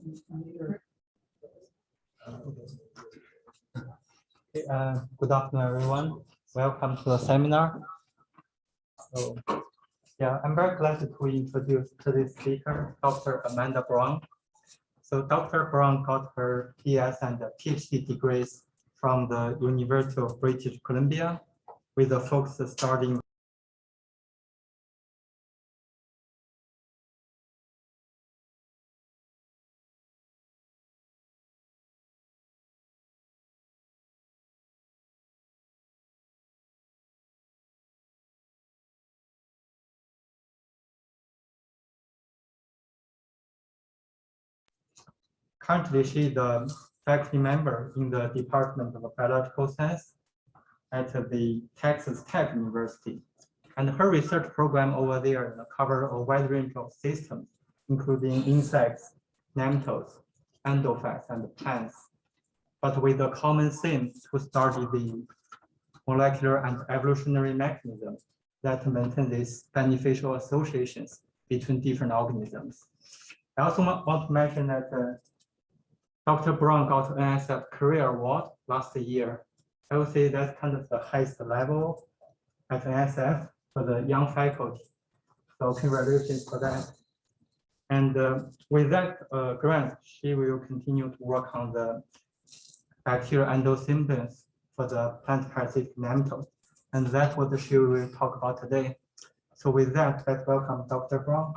Good afternoon, everyone. Welcome to the seminar. So, yeah, I'm very glad to introduce today's speaker, Dr. Amanda Brown. So Dr. Brown got her PS and PhD degrees from the University of British Columbia with a focus starting Currently, she's a faculty member in the Department of Biological Science at the Texas Tech University. And her research program over there covers a wide range of systems, including insects, nematodes, endophytes, and plants, but with a common theme to study the molecular and evolutionary mechanisms that maintain these beneficial associations between different organisms. I also want to mention that Dr. Brown got an NSF Career Award last year. I would say that's kind of the highest level at NSF for the young faculty. So congratulations for that. And with that grant, she will continue to work on the bacterial endosymbionts for the plant-parasitic nematodes. And that's what she will talk about today. So with that, let's welcome Dr. Brown.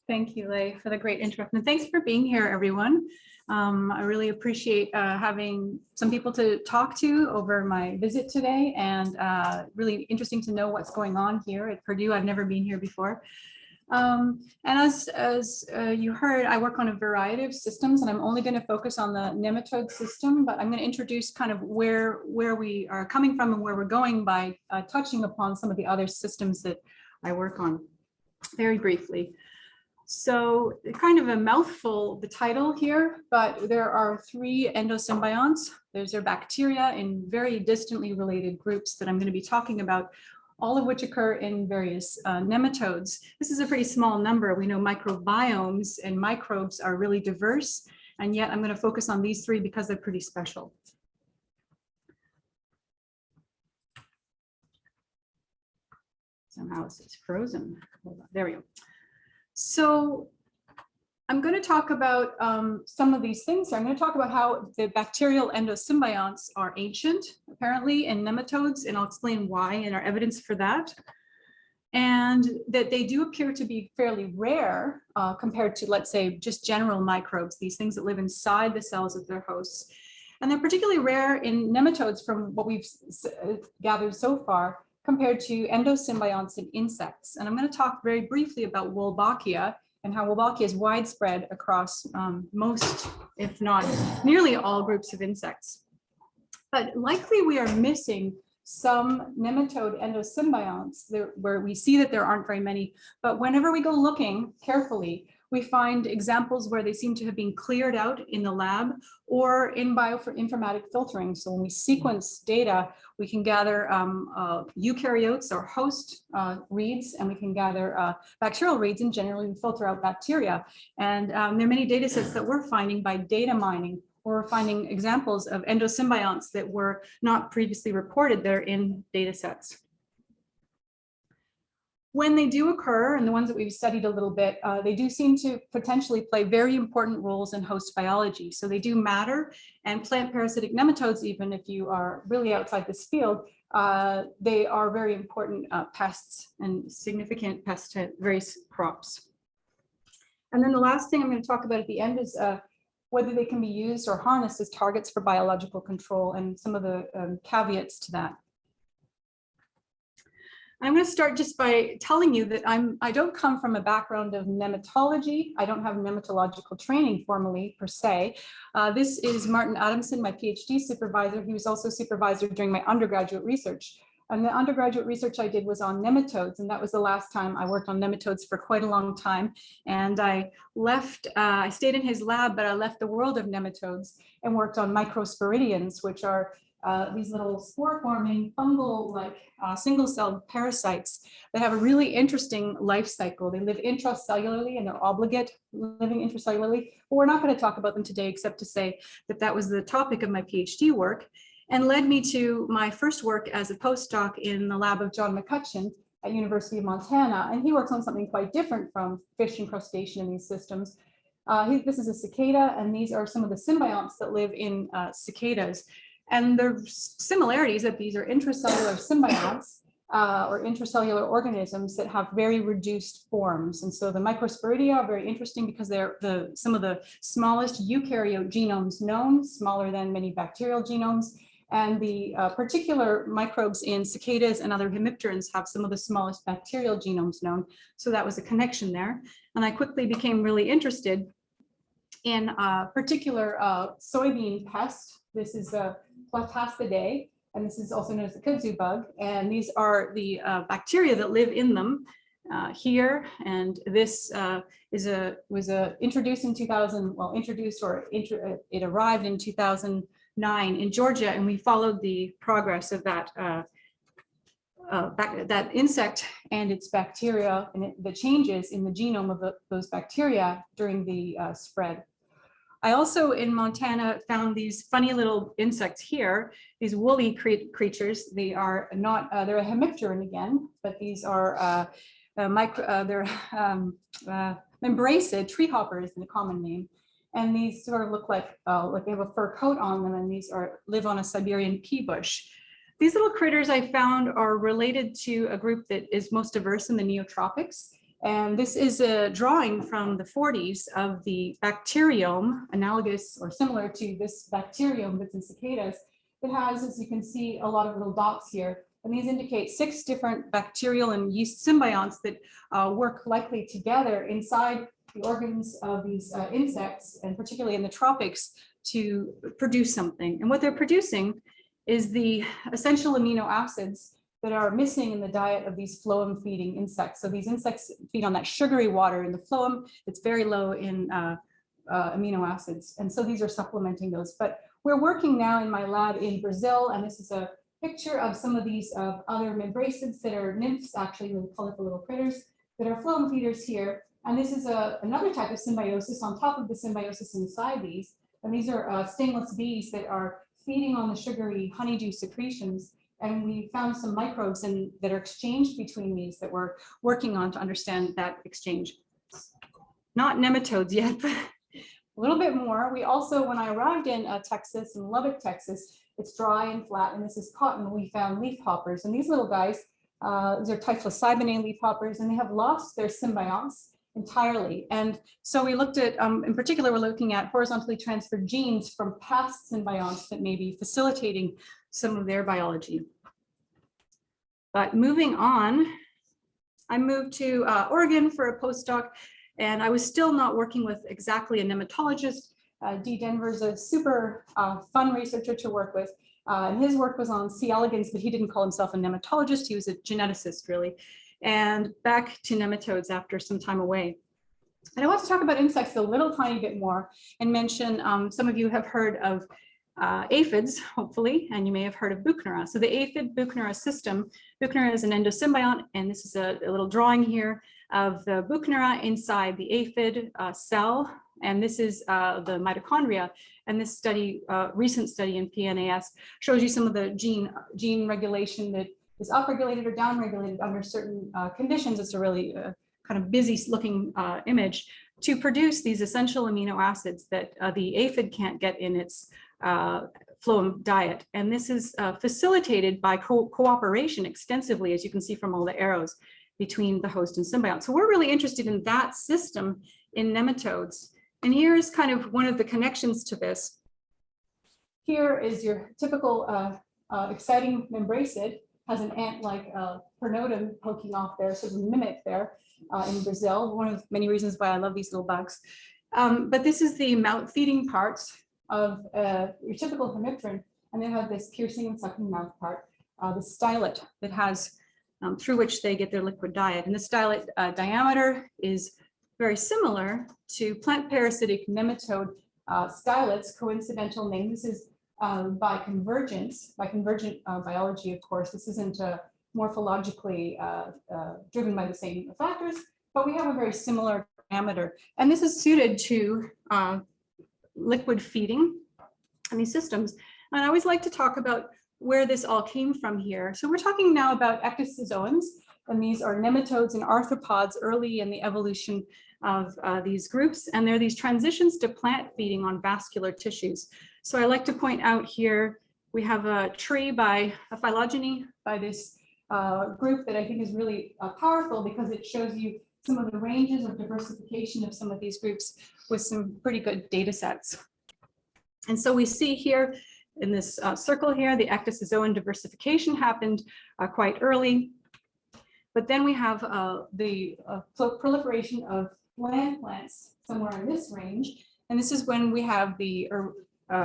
Thank you, Lei, for the great introduction. And thanks for being here, everyone. I really appreciate having some people to talk to over my visit today, and really interesting to know what's going on here at Purdue. I've never been here before. And as you heard, I work on a variety of systems, and I'm only going to focus on the nematode system, but I'm going to introduce kind of where we are coming from and where we're going by touching upon some of the other systems that I work on very briefly. So kind of a mouthful, the title here, but there are three endosymbionts. There's their bacteria in very distantly related groups that I'm going to be talking about, all of which occur in various nematodes. This is a pretty small number. We know microbiomes and microbes are really diverse, and yet I'm going to focus on these three because they're pretty special. Somehow it's frozen. Hold on. There we go. So I'm going to talk about some of these things. I'm going to talk about how the bacterial endosymbionts are ancient, apparently, in nematodes, and I'll explain why and our evidence for that. And that they do appear to be fairly rare compared to, let's say, just general microbes, these things that live inside the cells of their hosts. And they're particularly rare in nematodes from what we've gathered so far, compared to endosymbionts in insects. And I'm going to talk very briefly about Wolbachia and how Wolbachia is widespread across most, if not nearly all, groups of insects. But likely we are missing some nematode endosymbionts where we see that there aren't very many, but whenever we go looking carefully, we find examples where they seem to have been cleared out in the lab or in bioinformatic filtering. So when we sequence data, we can gather eukaryotes or host reads, and we can gather bacterial reads, and generally we filter out bacteria. And there are many data sets that we're finding by data mining, or we're finding examples of endosymbionts that were not previously reported. They're in data sets. When they do occur, and the ones that we've studied a little bit, they do seem to potentially play very important roles in host biology. So they do matter, and plant-parasitic nematodes, even if you are really outside this field, they are very important pests and significant pests to various crops. And then the last thing I'm going to talk about at the end is whether they can be used or harnessed as targets for biological control, and some of the caveats to that. I'm going to start just by telling you that I don't come from a background of nematology. I don't have nematological training formally per se. This is Martin Adamson, my PhD supervisor. He was also supervisor during my undergraduate research. And the undergraduate research I did was on nematodes, and that was the last time I worked on nematodes for quite a long time. And I left, I stayed in his lab, but I left the world of nematodes and worked on microsporidians, which are these little spore-forming fungal-like single-celled parasites that have a really interesting life cycle. They live intracellularly and they're obligate living intracellularly. But we're not going to talk about them today, except to say that that was the topic of my PhD work and led me to my first work as a postdoc in the lab of John McCutcheon at University of Montana. And he works on something quite different from fish and crustacean in these systems. This is a cicada, and these are some of the symbionts that live in cicadas. And the similarities that these are intracellular symbionts or intracellular organisms that have very reduced forms. And so the microsporidia are very interesting because they're some of the smallest eukaryote genomes known, smaller than many bacterial genomes. And the particular microbes in cicadas and other hemipterans have some of the smallest bacterial genomes known. So that was a connection there. And I quickly became really interested in a particular soybean pest. This is a plant-parasitic, and this is also known as the kudzu bug. And these are the bacteria that live in them here. And this was introduced in 2000, well, it arrived in 2009 in Georgia, and we followed the progress of that that insect and its bacteria and the changes in the genome of those bacteria during the spread. I also in Montana found these funny little insects here, these woolly creatures. They are not, they're a hemipteran again, but these are membracid tree hoppers in the common name. And these sort of look like they have a fur coat on them, and these live on a Siberian pea bush. These little critters I found are related to a group that is most diverse in the neotropics. And this is a drawing from the 40s of the bacteriome, analogous or similar to this bacteriome that's in cicadas. It has, as you can see, a lot of little dots here. And these indicate 6 different bacterial and yeast symbionts that work likely together inside the organs of these insects, and particularly in the tropics, to produce something. And what they're producing is the essential amino acids that are missing in the diet of these phloem feeding insects. So these insects feed on that sugary water in the phloem that's very low in amino acids. And so these are supplementing those. But we're working now in my lab in Brazil, and this is a picture of some of these other membracids that are nymphs, actually really colorful little critters that are phloem feeders here. And this is another type of symbiosis on top of the symbiosis inside these. And these are stingless bees that are feeding on the sugary honeydew secretions. And we found some microbes that are exchanged between these that we're working on to understand that exchange. Not nematodes yet, but a little bit more. We also, when I arrived in Texas, in Lubbock, Texas, it's dry and flat, and this is cotton. We found leaf hoppers, and these little guys, these are Typhlocybonae leaf hoppers, and they have lost their symbionts entirely. And so we looked at, in particular, we're looking at horizontally transferred genes from past symbionts that may be facilitating some of their biology. But moving on, I moved to Oregon for a postdoc, and I was still not working with exactly a nematologist. Dee Denver's a super fun researcher to work with. And his work was on C. elegans, but he didn't call himself a nematologist. He was a geneticist, really. And back to nematodes after some time away. And I want to talk about insects a little tiny bit more and mention some of you have heard of aphids, hopefully, and you may have heard of Buchnera. So the aphid Buchnera system, Buchnera is an endosymbiont, and this is a little drawing here of the Buchnera inside the aphid cell, and this is the mitochondria. And this study, recent study in PNAS, shows you some of the gene regulation that is upregulated or downregulated under certain conditions. It's a really kind of busy looking image to produce these essential amino acids that the aphid can't get in its phloem diet. And this is facilitated by cooperation extensively, as you can see from all the arrows, between the host and symbiont. So we're really interested in that system in nematodes. And here is kind of one of the connections to this. Here is your typical exciting membracid, has an ant-like pronotum poking off there, sort of mimic there in Brazil. One of many reasons why I love these little bugs. But this is the mouth feeding parts of your typical hemipteran, and they have this piercing and sucking mouth part, the stylet that has through which they get their liquid diet. And the stylet diameter is very similar to plant-parasitic nematode stylets, coincidental name. This is by convergent biology, of course. This isn't morphologically driven by the same factors, but we have a very similar parameter. And this is suited to liquid feeding in these systems. And I always like to talk about where this all came from here. So we're talking now about ecdysozoans, and these are nematodes and arthropods early in the evolution of these groups. And there are these transitions to plant feeding on vascular tissues. So I like to point out here, we have a tree by a phylogeny by this group that I think is really powerful because it shows you some of the ranges of diversification of some of these groups with some pretty good data sets. And so we see here in this circle here, the ecdysozoan diversification happened quite early. But then we have the proliferation of land plants somewhere in this range. And this is when we have the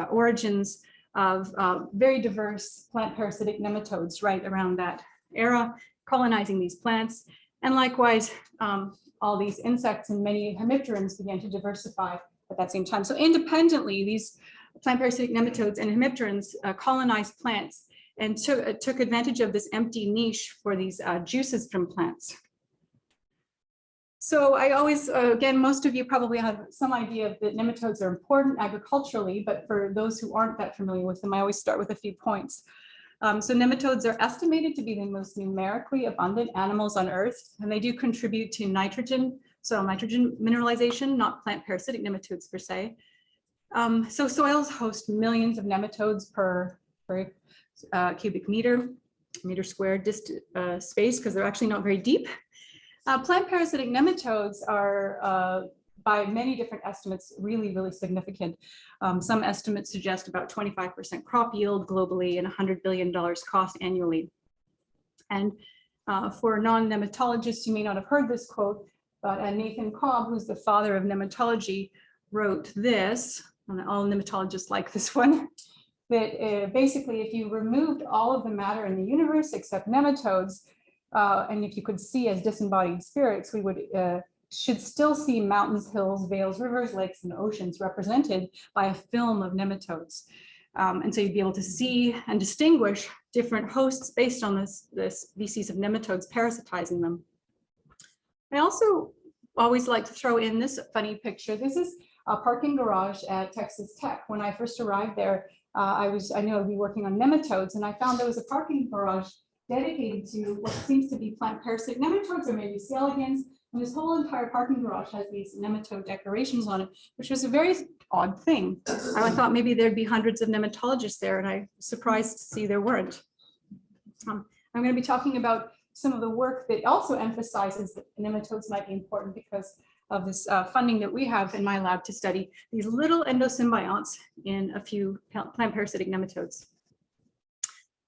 origins of very diverse plant parasitic nematodes right around that era, colonizing these plants. And likewise, all these insects and many hemipterans began to diversify at that same time. So independently, these plant parasitic nematodes and hemipterans colonized plants and took advantage of this empty niche for these juices from plants. So I always, again, most of you probably have some idea that nematodes are important agriculturally, but for those who aren't that familiar with them, I always start with a few points. So nematodes are estimated to be the most numerically abundant animals on Earth, and they do contribute to nitrogen, so nitrogen mineralization, not plant parasitic nematodes per se. So soils host millions of nematodes per cubic meter squared space, because they're actually not very deep. Plant parasitic nematodes are, by many different estimates, really, really significant. Some estimates suggest about 25% crop yield globally and $100 billion cost annually. And for non-nematologists, you may not have heard this quote, but Nathan Cobb, who's the father of nematology, wrote this, and all nematologists like this one, that basically if you removed all of the matter in the universe except nematodes, and if you could see as disembodied spirits, we should still see mountains, hills, vales, rivers, lakes, and oceans represented by a film of nematodes. And so you'd be able to see and distinguish different hosts based on this species of nematodes parasitizing them. I also always like to throw in this funny picture. This is a parking garage at Texas Tech. When I first arrived there, I knew I'd be working on nematodes, and I found there was a parking garage dedicated to what seems to be plant parasitic nematodes or maybe C. elegans. And this whole entire parking garage has these nematode decorations on it, which was a very odd thing. I thought maybe there'd be hundreds of nematologists there, and I'm surprised to see there weren't. I'm going to be talking about some of the work that also emphasizes that nematodes might be important because of this funding that we have in my lab to study these little endosymbionts in a few plant parasitic nematodes.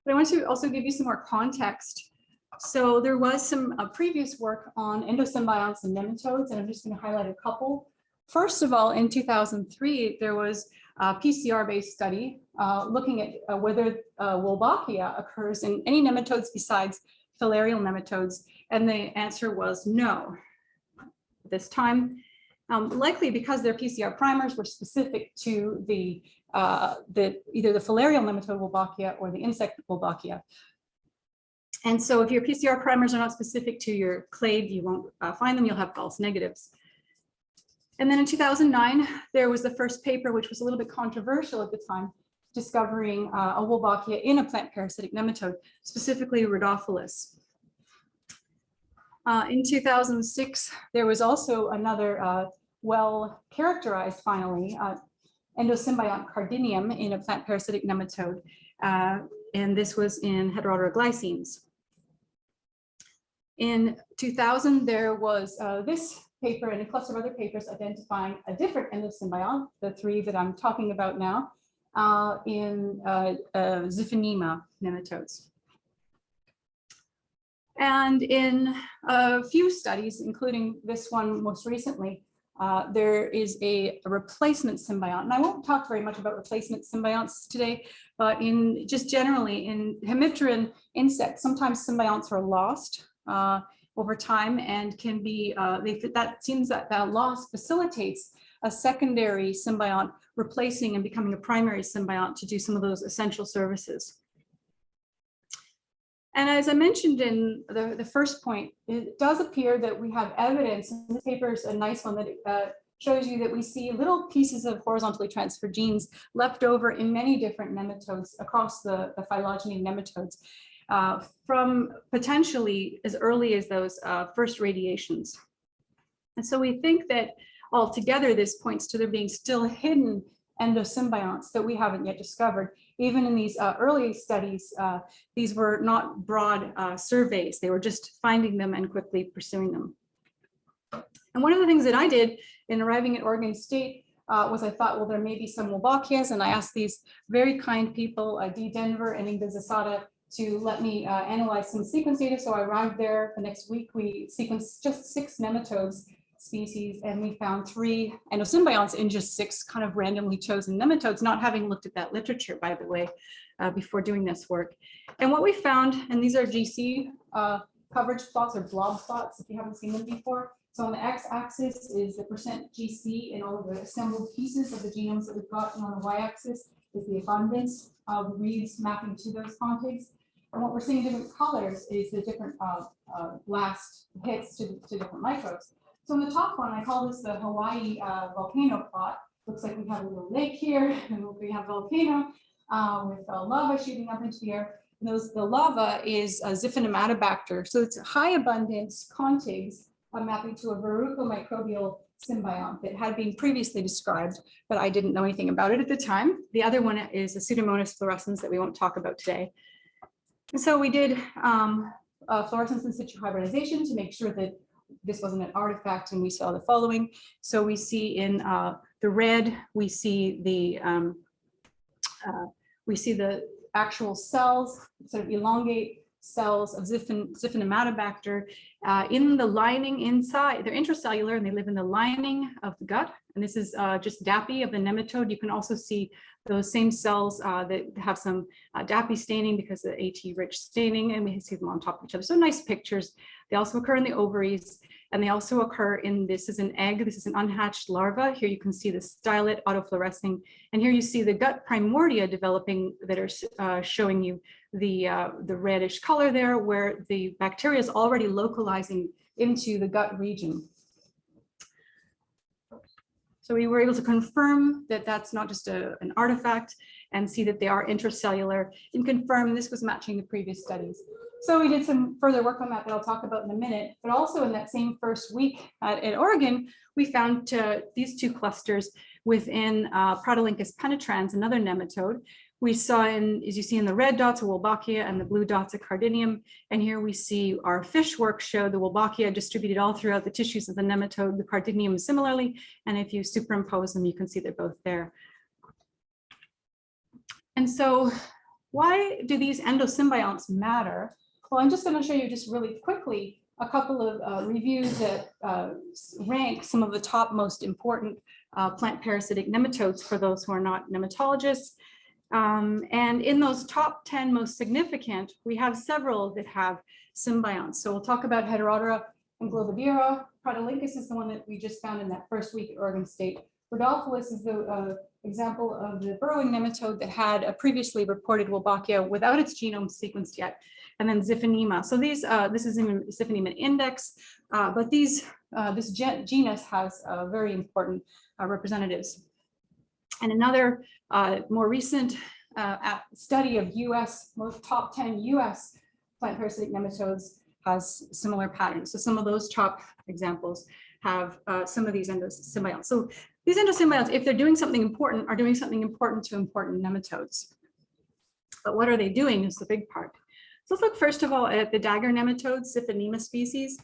But I want to also give you some more context. So there was some previous work on endosymbionts and nematodes, and I'm just going to highlight a couple. First of all, in 2003, there was a PCR-based study looking at whether Wolbachia occurs in any nematodes besides filarial nematodes, and the answer was no. This time, likely because their PCR primers were specific to either the filarial nematode Wolbachia or the insect Wolbachia. And so if your PCR primers are not specific to your clade, you won't find them, you'll have false negatives. And then in 2009, there was the first paper, which was a little bit controversial at the time, discovering a Wolbachia in a plant parasitic nematode, specifically Rhodophilus. In 2006, there was also another well-characterized, finally, endosymbiont Cardinium in a plant parasitic nematode, and this was in heteroroglycines. In 2000, there was this paper and a cluster of other papers identifying a different endosymbiont, the three that I'm talking about now, in Xiphinema nematodes. And in a few studies, including this one most recently, there is a replacement symbiont. And I won't talk very much about replacement symbionts today, but just generally in hemipteran insects, sometimes symbionts are lost over time and can be, that seems that loss facilitates a secondary symbiont replacing and becoming a primary symbiont to do some of those essential services. And as I mentioned in the first point, it does appear that we have evidence, and this paper is a nice one that shows you that we see little pieces of horizontally transferred genes left over in many different nematodes across the phylogeny of nematodes from potentially as early as those first radiations. And so we think that altogether this points to there being still hidden endosymbionts that we haven't yet discovered. Even in these early studies, these were not broad surveys. They were just finding them and quickly pursuing them. And one of the things that I did in arriving at Oregon State was I thought, well, there may be some Wolbachias, and I asked these very kind people, D. Denver and Inga Zasada, to let me analyze some sequence data. So I arrived there the next week. We sequenced just 6 nematodes species, and we found 3 endosymbionts in just 6 kind of randomly chosen nematodes, not having looked at that literature, by the way, before doing this work. And what we found, and these are GC coverage plots or blob plots, if you haven't seen them before. So on the x-axis is the percent GC in all of the assembled pieces of the genomes that we've got, and on the y-axis is the abundance of reads mapping to those contigs. And what we're seeing in different colors is the different blast hits to different microbes. So in the top one, I call this the Hawaii volcano plot. Looks like we have a little lake here, and we have a volcano with lava shooting up into the air. And the lava is Xiphinematobacter. So it's high abundance contigs mapping to a verrucomicrobial symbiont that had been previously described, but I didn't know anything about it at the time. The other one is a Pseudomonas fluorescens that we won't talk about today. And so we did fluorescence in situ hybridization to make sure that this wasn't an artifact, and we saw the following. So we see in the red, we see the actual cells, sort of elongate cells of Xiphinematobacter in the lining inside. They're intracellular and they live in the lining of the gut. And this is just DAPI of the nematode. You can also see those same cells that have some DAPI staining because of the AT-rich staining, and we see them on top of each other. So nice pictures. They also occur in the ovaries, and they also occur in, this is an egg, this is an unhatched larva. Here you can see the stylet autofluorescing, and here you see the gut primordia developing that are showing you the reddish color there, where the bacteria is already localizing into the gut region. So we were able to confirm that that's not just an artifact, and see that they are intracellular, and confirm this was matching the previous studies. So we did some further work on that I'll talk about in a minute, but also in that same first week at Oregon, we found these 2 clusters within Protolincus penetrans, another nematode. We saw, as you see in the red dots, a Wolbachia, and the blue dots, a Cardinium. And here we see our fish work show the Wolbachia distributed all throughout the tissues of the nematode, the Cardinium similarly. And if you superimpose them, you can see they're both there. And so why do these endosymbionts matter? Well, I'm just going to show you just really quickly a couple of reviews that rank some of the top most important plant parasitic nematodes for those who are not nematologists. And in those top 10 most significant, we have several that have symbionts. So we'll talk about Heterodora and Globidira. Protolincus is the one that we just found in that first week at Oregon State. Rhodophyllus is the example of the burrowing nematode that had a previously reported Wolbachia without its genome sequenced yet. And then Xiphinema. So these, this is in Xiphinema index, but this genus has very important representatives. And another more recent study of most top 10 US plant parasitic nematodes has similar patterns. So some of those top examples have some of these endosymbionts. So these endosymbionts, if they're doing something important, are doing something important to important nematodes. But what are they doing is the big part. So let's look first of all at the dagger nematodes, Xiphinema species.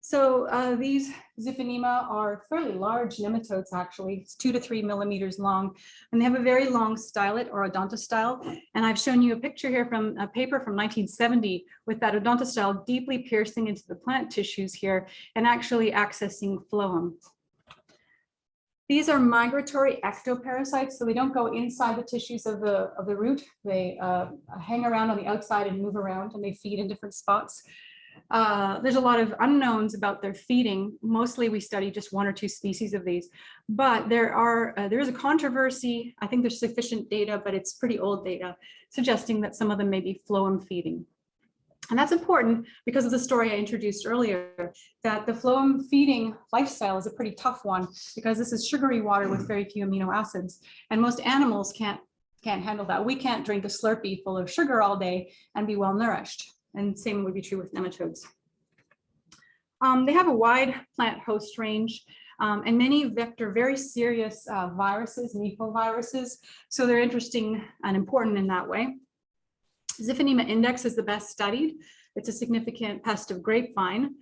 So these Xiphinema are fairly large nematodes, actually. It's 2 to 3 millimeters long, and they have a very long stylet or odontostyle. And I've shown you a picture here from a paper from 1970 with that odontostyle deeply piercing into the plant tissues here and actually accessing phloem. These are migratory ectoparasites, so they don't go inside the tissues of the root. They hang around on the outside and move around, and they feed in different spots. There's a lot of unknowns about their feeding. Mostly we study just 1 or 2 species of these, but there is a controversy. I think there's sufficient data, but it's pretty old data suggesting that some of them may be phloem feeding. And that's important because of the story I introduced earlier, that the phloem feeding lifestyle is a pretty tough one because this is sugary water with very few amino acids, and most animals can't handle that. We can't drink a Slurpee full of sugar all day and be well nourished. And same would be true with nematodes. They have a wide plant host range, and many vector very serious viruses, nephroviruses. So they're interesting and important in that way. Xiphinema index is the best studied. It's a significant pest of grapevine,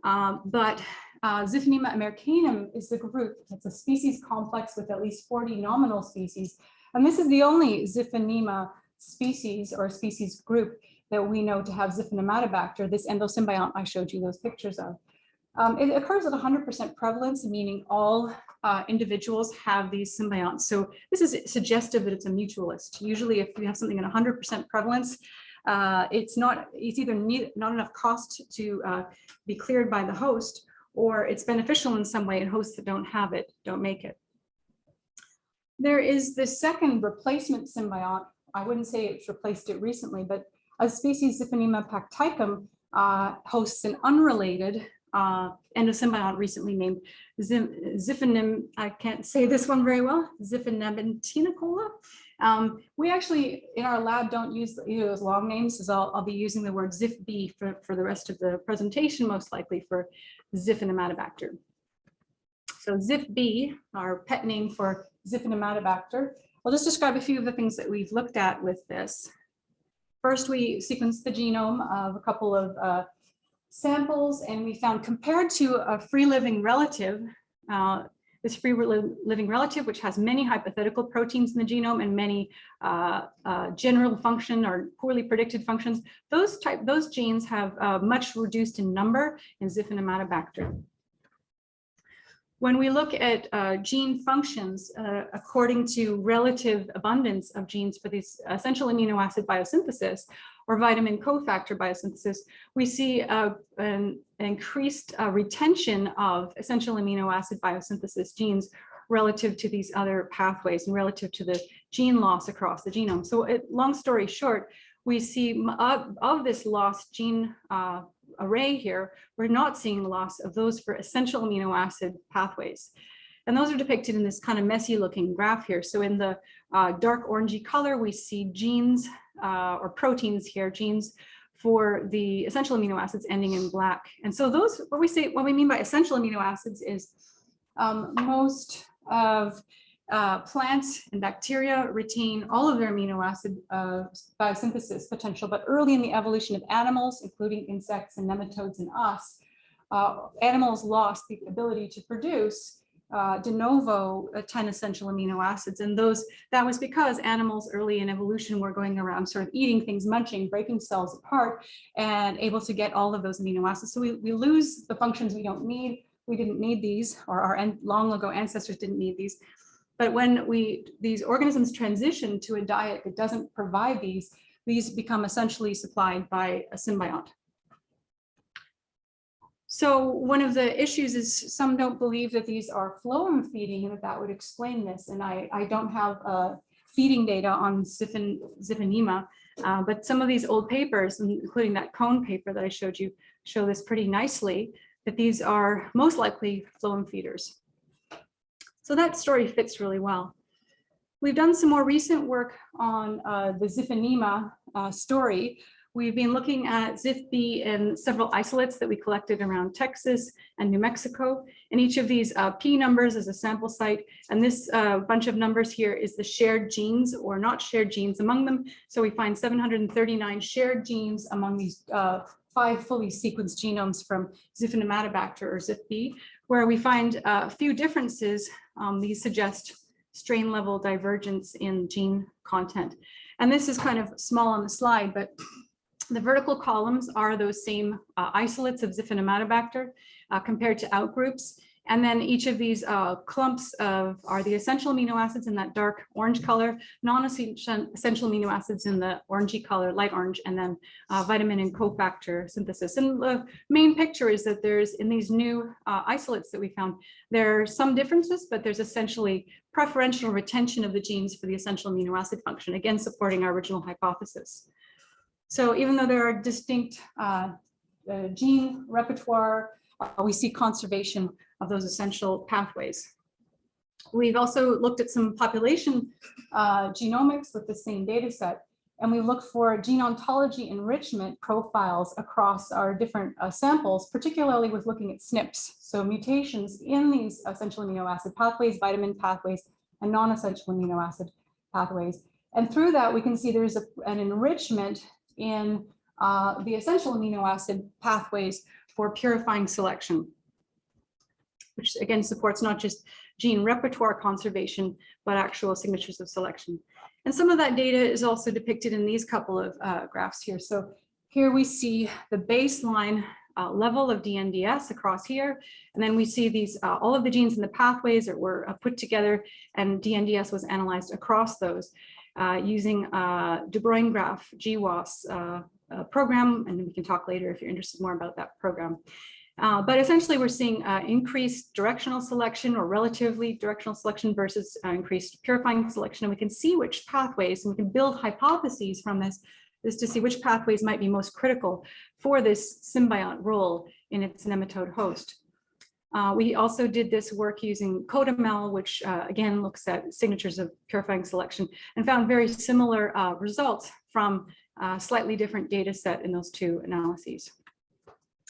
but Xiphinema americanum is the group. It's a species complex with at least 40 nominal species. And this is the only Xiphinema species or species group that we know to have Xiphinematobacter, this endosymbiont I showed you those pictures of. It occurs at 100% prevalence, meaning all individuals have these symbionts. So this is suggestive that it's a mutualist. Usually if you have something at 100% prevalence, it's either not enough cost to be cleared by the host, or it's beneficial in some way and hosts that don't have it don't make it. There is the second replacement symbiont. I wouldn't say it's replaced it recently, but a species Xiphinematobacter hosts an unrelated endosymbiont recently named I can't say this one very well, Xiphinematobacter. We actually, in our lab, don't use either of those long names, as I'll be using the word Xiph-B for the rest of the presentation, most likely for Xiphinematobacter. So Xiph-B, our pet name for Xiphinematobacter. I'll just describe a few of the things that we've looked at with this. First, we sequenced the genome of a couple of samples, and we found, compared to a free living relative, this free living relative, which has many hypothetical proteins in the genome and many general function or poorly predicted functions, those genes have much reduced in number in Xiphinematobacter. When we look at gene functions, according to relative abundance of genes for these essential amino acid biosynthesis or vitamin cofactor biosynthesis, we see an increased retention of essential amino acid biosynthesis genes relative to these other pathways and relative to the gene loss across the genome. So long story short, we see of this lost gene array here, we're not seeing loss of those for essential amino acid pathways. And those are depicted in this kind of messy looking graph here. So in the dark orangey color, we see genes or proteins here, genes for the essential amino acids ending in black. And so those, what we mean by essential amino acids is most of plants and bacteria retain all of their amino acid biosynthesis potential, but early in the evolution of animals, including insects and nematodes and us, animals lost the ability to produce de novo 10 essential amino acids. And that was because animals early in evolution were going around sort of eating things, munching, breaking cells apart, and able to get all of those amino acids. So we lose the functions we don't need. We didn't need these, or our long ago ancestors didn't need these. But when these organisms transition to a diet that doesn't provide these become essentially supplied by a symbiont. So one of the issues is some don't believe that these are phloem feeding, and that would explain this. And I don't have feeding data on Xiphinema, but some of these old papers, including that cone paper that I showed you, show this pretty nicely, that these are most likely phloem feeders. So that story fits really well. We've done some more recent work on the Xiphinema story. We've been looking at Xiph-B in several isolates that we collected around Texas and New Mexico. And each of these P numbers is a sample site. And this bunch of numbers here is the shared genes or not shared genes among them. So we find 739 shared genes among these 5 fully sequenced genomes from Xiphinematobacter or Xiph-B, where we find a few differences. These suggest strain level divergence in gene content. And this is kind of small on the slide, but the vertical columns are those same isolates of Xiphinematobacter compared to outgroups. And then each of these clumps are the essential amino acids in that dark orange color, non-essential amino acids in the orangey color, light orange, and then vitamin and cofactor synthesis. And the main picture is that there's, in these new isolates that we found, there are some differences, but there's essentially preferential retention of the genes for the essential amino acid function, again, supporting our original hypothesis. So even though there are distinct gene repertoire, we see conservation of those essential pathways. We've also looked at some population genomics with the same data set, and we look for gene ontology enrichment profiles across our different samples, particularly with looking at SNPs, so mutations in these essential amino acid pathways, vitamin pathways, and non-essential amino acid pathways. And through that, we can see there's an enrichment in the essential amino acid pathways for purifying selection, which again supports not just gene repertoire conservation, but actual signatures of selection. And some of that data is also depicted in these couple of graphs here. So here we see the baseline level of DNDS across here. And then we see these, all of the genes in the pathways that were put together, and DNDS was analyzed across those using De Bruijn graph GWAS program. And we can talk later if you're interested more about that program. But essentially, we're seeing increased directional selection or relatively directional selection versus increased purifying selection. And we can see which pathways, and we can build hypotheses from this to see which pathways might be most critical for this symbiont role in its nematode host. We also did this work using CODAML, which again looks at signatures of purifying selection, and found very similar results from slightly different data set in those two analyses.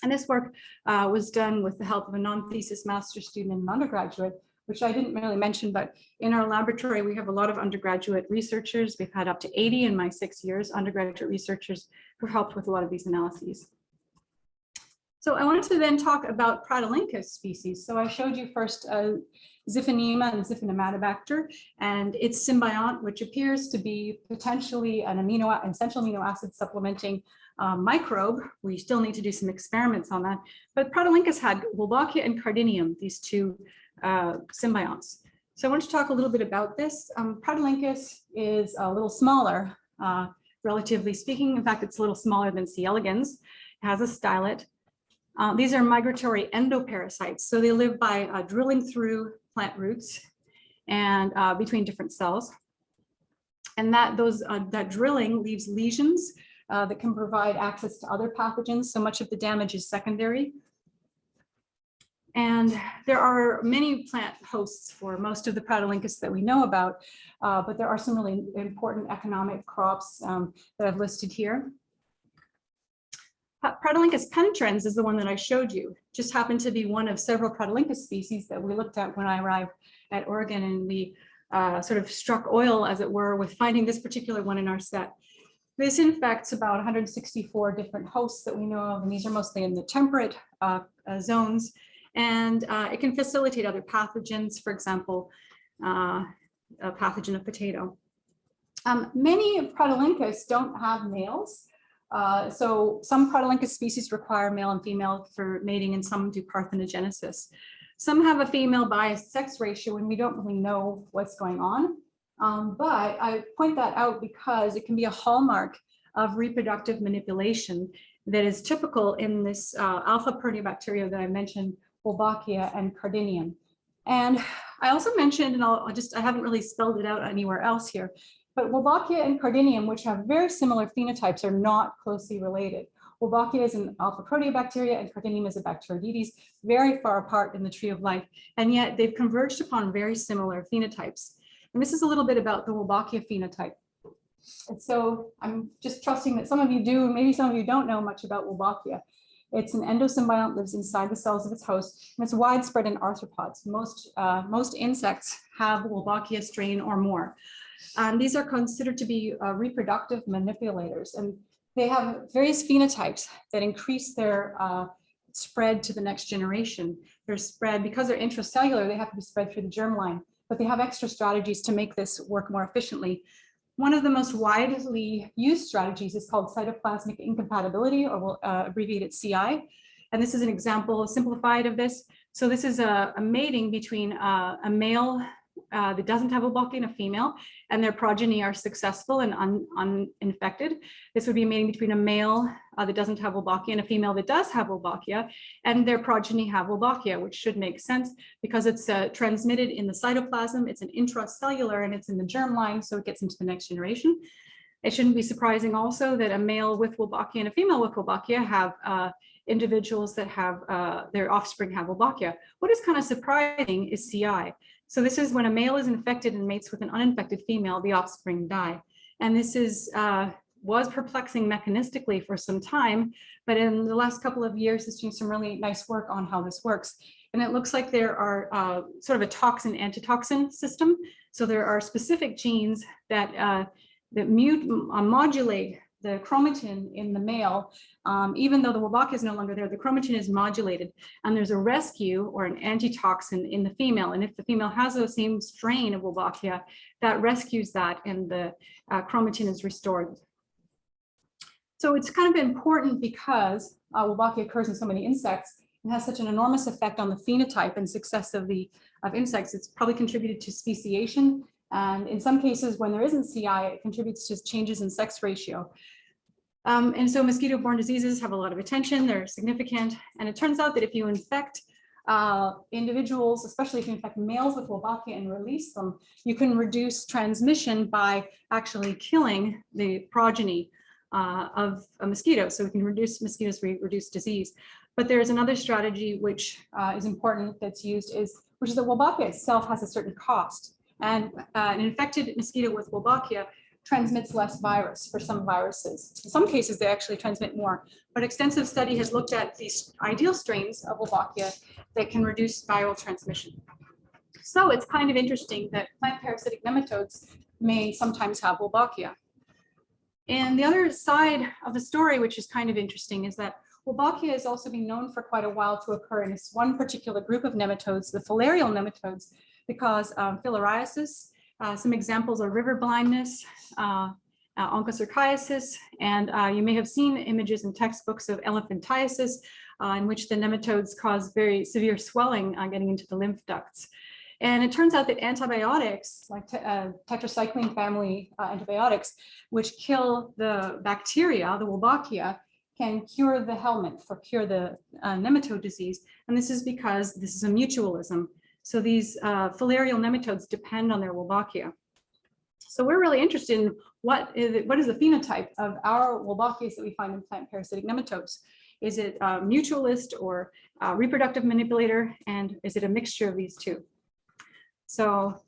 And this work was done with the help of a non-thesis master's student and an undergraduate, which I didn't really mention, but in our laboratory, we have a lot of undergraduate researchers. We've had up to 80 in my 6 years, undergraduate researchers who helped with a lot of these analyses. So I wanted to then talk about Pratylynchus species. So I showed you first Xiphinema and Xiphinematobacter and its symbiont, which appears to be potentially an essential amino acid supplementing microbe. We still need to do some experiments on that. But Pratylynchus had Wolbachia and Cardinium, these two symbionts. So I want to talk a little bit about this. Pratylynchus is a little smaller, relatively speaking. In fact, it's a little smaller than C. elegans. It has a stylet. These are migratory endoparasites. So they live by drilling through plant roots and between different cells. And that drilling leaves lesions that can provide access to other pathogens. So much of the damage is secondary. And there are many plant hosts for most of the Pratylynchus that we know about, but there are some really important economic crops that I've listed here. Pratylynchus penetrans is the one that I showed you. Just happened to be one of several Pratylynchus species that we looked at when I arrived at Oregon, and we sort of struck oil, as it were, with finding this particular one in our set. This infects about 164 different hosts that we know of, and these are mostly in the temperate zones. And it can facilitate other pathogens, for example, a pathogen of potato. Many Pratylynchus don't have males. So some Pratylynchus species require male and female for mating, and some do parthenogenesis. Some have a female biased sex ratio, and we don't really know what's going on. But I point that out because it can be a hallmark of reproductive manipulation that is typical in this alpha proteobacteria that I mentioned, Wolbachia and Cardinium. And I also mentioned, and I haven't really spelled it out anywhere else here, but Wolbachia and Cardinium, which have very similar phenotypes, are not closely related. Wolbachia is an alpha proteobacteria and Cardinium is a Bacteroidetes, very far apart in the tree of life, and yet they've converged upon very similar phenotypes. And this is a little bit about the Wolbachia phenotype. And so I'm just trusting that some of you do, maybe some of you don't know much about Wolbachia. It's an endosymbiont, lives inside the cells of its host, and it's widespread in arthropods. Most insects have Wolbachia strain or more. These are considered to be reproductive manipulators, and they have various phenotypes that increase their spread to the next generation. They're spread, because they're intracellular, they have to be spread through the germline, but they have extra strategies to make this work more efficiently. One of the most widely used strategies is called cytoplasmic incompatibility, or we'll abbreviate it CI. And this is an example simplified of this. So this is a mating between a male that doesn't have Wolbachia and a female, and their progeny are successful and uninfected. This would be a mating between a male that doesn't have Wolbachia and a female that does have Wolbachia, and their progeny have Wolbachia, which should make sense because it's transmitted in the cytoplasm, it's an intracellular, and it's in the germline, so it gets into the next generation. It shouldn't be surprising also that a male with Wolbachia and a female with Wolbachia have individuals that have their offspring have Wolbachia. What is kind of surprising is CI. So this is when a male is infected and mates with an uninfected female, the offspring die. And this is was perplexing mechanistically for some time, but in the last couple of years, there's been some really nice work on how this works. And it looks like there are sort of a toxin-antitoxin system. So there are specific genes that modulate the chromatin in the male. Even though the Wolbachia is no longer there, the chromatin is modulated, and there's a rescue or an antitoxin in the female. And if the female has the same strain of Wolbachia, that rescues that, and the chromatin is restored. So it's kind of important because Wolbachia occurs in so many insects and has such an enormous effect on the phenotype and success of insects. It's probably contributed to speciation. And in some cases, when there isn't CI, it contributes to changes in sex ratio. And so mosquito-borne diseases have a lot of attention, they're significant. And it turns out that if you infect individuals, especially if you infect males with Wolbachia and release them, you can reduce transmission by actually killing the progeny of a mosquito. So we can reduce mosquitoes, reduce disease. But there's another strategy which is important that's used, which is that Wolbachia itself has a certain cost. And an infected mosquito with Wolbachia transmits less virus for some viruses. In some cases, they actually transmit more. But extensive study has looked at these ideal strains of Wolbachia that can reduce viral transmission. So it's kind of interesting that plant-parasitic nematodes may sometimes have Wolbachia. And the other side of the story, which is kind of interesting, is that Wolbachia has also been known for quite a while to occur in this one particular group of nematodes, the filarial nematodes, because filariasis. Some examples are river blindness, onchocerciasis, and you may have seen images in textbooks of elephantiasis, in which the nematodes cause very severe swelling getting into the lymph ducts. And it turns out that antibiotics, like tetracycline family antibiotics, which kill the bacteria, the Wolbachia, can cure the helminth, or cure the nematode disease. And this is because this is a mutualism. So these filarial nematodes depend on their Wolbachia. So we're really interested in what is the phenotype of our Wolbachias that we find in plant-parasitic nematodes. Is it mutualist or reproductive manipulator, and is it a mixture of these two? So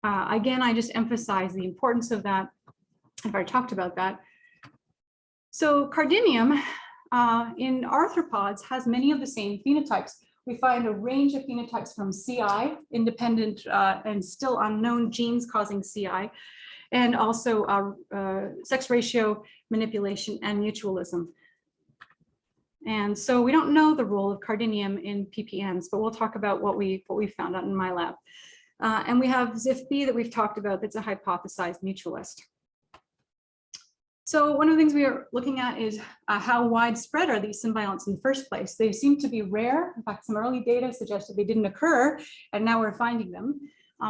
again, I just emphasize the importance of that. I've already talked about that. So Cardinium in arthropods has many of the same phenotypes. We find a range of phenotypes from CI, independent and still unknown genes causing CI, and also sex ratio manipulation and mutualism. And so we don't know the role of Cardinium in PPNs, but we'll talk about what we found out in my lab. And we have Xiph that we've talked about that's a hypothesized mutualist. So one of the things we are looking at is how widespread are these symbionts in the first place? They seem to be rare. In fact, some early data suggested they didn't occur, and now we're finding them.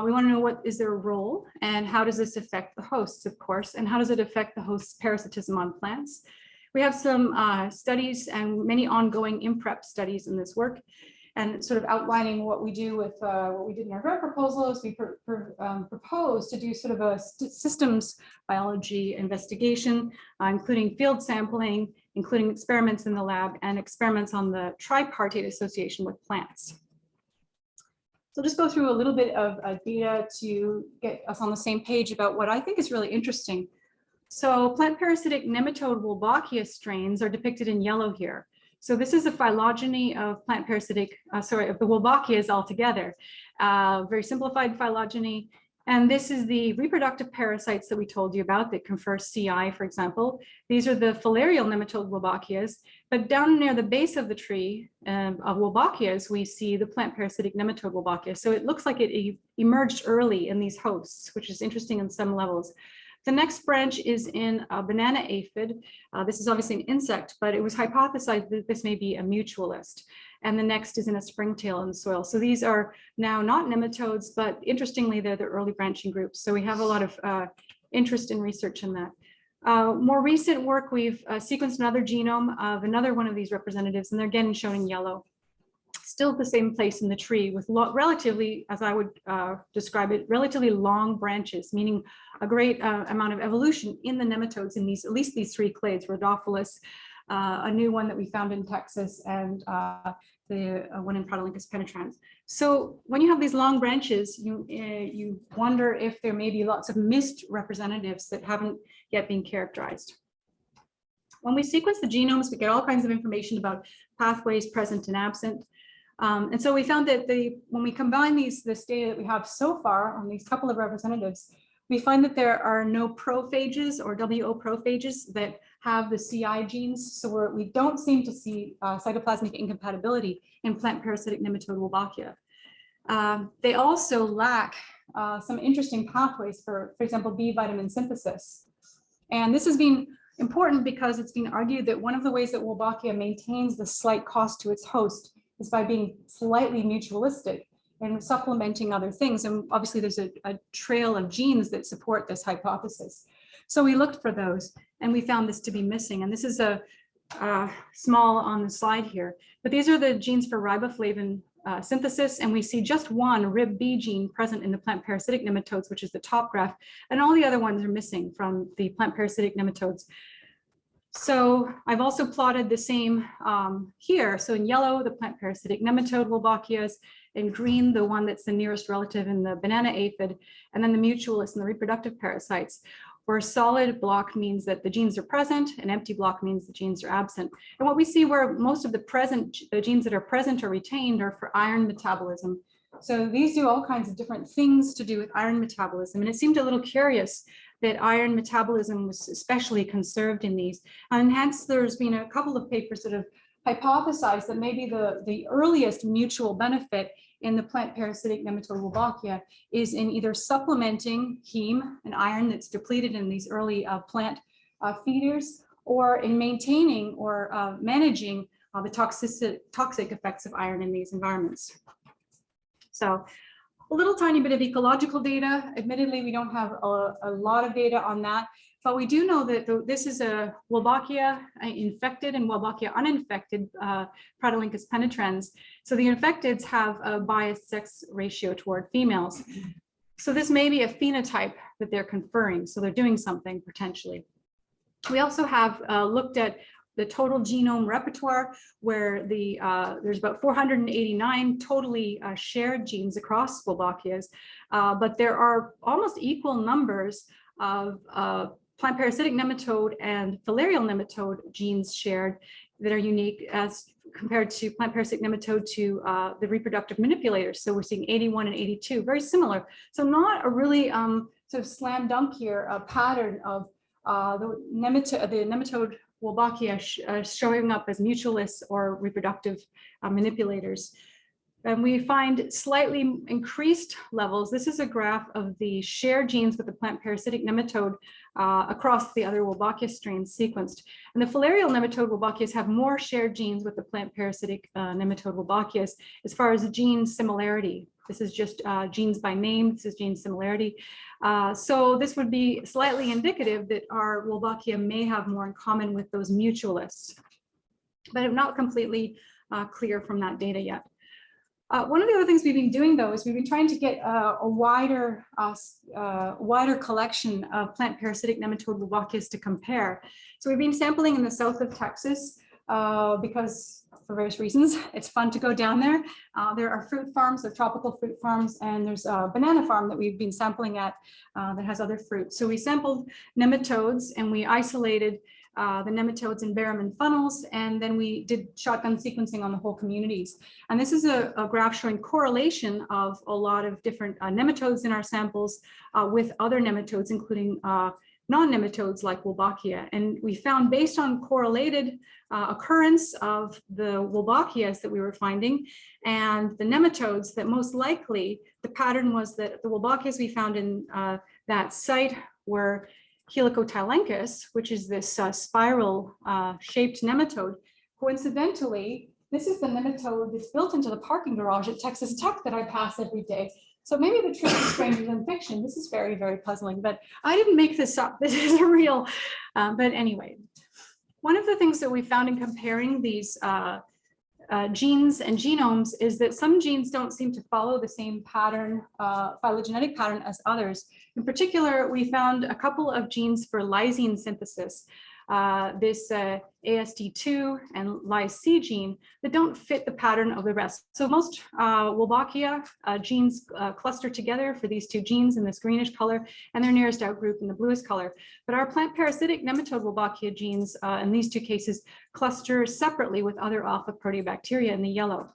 We want to know what is their role, and how does this affect the hosts, of course, and how does it affect the host's parasitism on plants? We have some studies and many ongoing IMPREP studies in this work, and sort of outlining what we do with what we did in our grant proposal is we propose to do sort of a systems biology investigation, including field sampling, including experiments in the lab, and experiments on the tripartite association with plants. So just go through a little bit of data to get us on the same page about what I think is really interesting. So plant-parasitic nematode Wolbachia strains are depicted in yellow here. So this is a phylogeny of plant-parasitic, of the Wolbachias altogether, very simplified phylogeny. And this is the reproductive parasites that we told you about that confer CI, for example. These are the filarial nematode Wolbachias, but down near the base of the tree of Wolbachias, we see the plant-parasitic nematode Wolbachia. So it looks like it emerged early in these hosts, which is interesting on some levels. The next branch is in a banana aphid. This is obviously an insect, but it was hypothesized that this may be a mutualist. And the next is in a springtail in the soil. So these are now not nematodes, but interestingly, they're the early branching groups. So we have a lot of interest in research in that. More recent work, we've sequenced another genome of another one of these representatives, and they're again shown in yellow. Still at the same place in the tree with relatively, as I would describe it, relatively long branches, meaning a great amount of evolution in the nematodes in these, at least these three clades, Rhodophilus, a new one that we found in Texas, and the one in Pratolynchus penetrans. So when you have these long branches, you wonder if there may be lots of missed representatives that haven't yet been characterized. When we sequence the genomes, we get all kinds of information about pathways present and absent. And so we found that when we combine this data that we have so far on these couple of representatives, we find that there are no prophages or WO prophages that have the CI genes. So we don't seem to see cytoplasmic incompatibility in plant parasitic nematode Wolbachia. They also lack some interesting pathways for example, B vitamin synthesis. And this has been important because it's been argued that one of the ways that Wolbachia maintains the slight cost to its host is by being slightly mutualistic and supplementing other things. And obviously there's a trail of genes that support this hypothesis. So we looked for those and we found this to be missing. And this is a small on the slide here, but these are the genes for riboflavin synthesis. And we see just one RIB-B gene present in the plant parasitic nematodes, which is the top graph, and all the other ones are missing from the plant parasitic nematodes. So I've also plotted the same here. So in yellow, the plant parasitic nematode Wolbachias, in green, the one that's the nearest relative in the banana aphid, and then the mutualists and the reproductive parasites, where a solid block means that the genes are present, an empty block means the genes are absent. And what we see where most of the genes that are present or retained are for iron metabolism. So these do all kinds of different things to do with iron metabolism. And it seemed a little curious that iron metabolism was especially conserved in these. And hence there's been a couple of papers that have hypothesized that maybe the earliest mutual benefit in the plant parasitic nematode Wolbachia is in either supplementing heme and iron that's depleted in these early plant feeders, or in maintaining or managing the toxic effects of iron in these environments. So a little tiny bit of ecological data. Admittedly, we don't have a lot of data on that, but we do know that this is a Wolbachia infected and Wolbachia uninfected Pratolynchus penetrans. So the infecteds have a biased sex ratio toward females. So this may be a phenotype that they're conferring. So they're doing something potentially. We also have looked at the total genome repertoire, where there's about 489 totally shared genes across Wolbachias, but there are almost equal numbers of plant parasitic nematode and filarial nematode genes shared that are unique as compared to plant parasitic nematode to the reproductive manipulators. So we're seeing 81 and 82, very similar. So not a really sort of slam dunk here, a pattern of the nematode Wolbachia showing up as mutualists or reproductive manipulators. And we find slightly increased levels. This is a graph of the shared genes with the plant parasitic nematode across the other Wolbachia strains sequenced. And the filarial nematode Wolbachias have more shared genes with the plant parasitic nematode Wolbachias as far as gene similarity. This is just genes by name. This is gene similarity. So this would be slightly indicative that our Wolbachia may have more in common with those mutualists, but I'm not completely clear from that data yet. One of the other things we've been doing, though, is we've been trying to get a wider collection of plant parasitic nematode Wolbachias to compare. So we've been sampling in the south of Texas because for various reasons, it's fun to go down there. There are fruit farms, there are tropical fruit farms, and there's a banana farm that we've been sampling at that has other fruit. So we sampled nematodes and we isolated the nematodes in Barraman funnels, and then we did shotgun sequencing on the whole communities. And this is a graph showing correlation of a lot of different nematodes in our samples with other nematodes, including non-nematodes like Wolbachia. And we found, based on correlated occurrence of the Wolbachias that we were finding and the nematodes, that most likely the pattern was that the Wolbachias we found in that site were Helicotylencus, which is this spiral shaped nematode. Coincidentally, this is the nematode that's built into the parking garage at Texas Tech that I pass every day. So maybe the truth is stranger than fiction. This is very, very puzzling, but I didn't make this up. This is a real, but anyway. One of the things that we found in comparing these genes and genomes is that some genes don't seem to follow the same pattern, phylogenetic pattern as others. In particular, we found a couple of genes for lysine synthesis, this ASD2 and lyse gene that don't fit the pattern of the rest. So most Wolbachia genes cluster together for these two genes in this greenish color and their nearest out group in the bluest color. But our plant-parasitic nematode Wolbachia genes in these two cases cluster separately with other alpha proteobacteria in the yellow.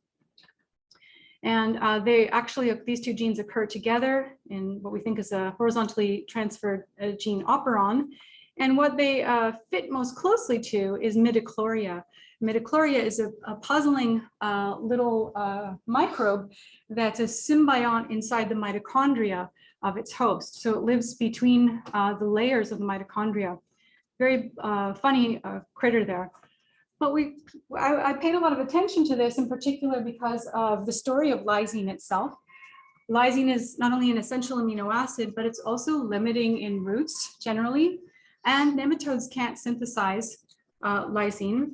And they actually, these two genes occur together in what we think is a horizontally transferred gene operon. And what they fit most closely to is midichlorian. Midichlorian is a puzzling little microbe that's a symbiont inside the mitochondria of its host. So it lives between the layers of the mitochondria. Very funny critter there. But I paid a lot of attention to this in particular because of the story of lysine itself. Lysine is not only an essential amino acid, but it's also limiting in roots generally. And nematodes can't synthesize lysine.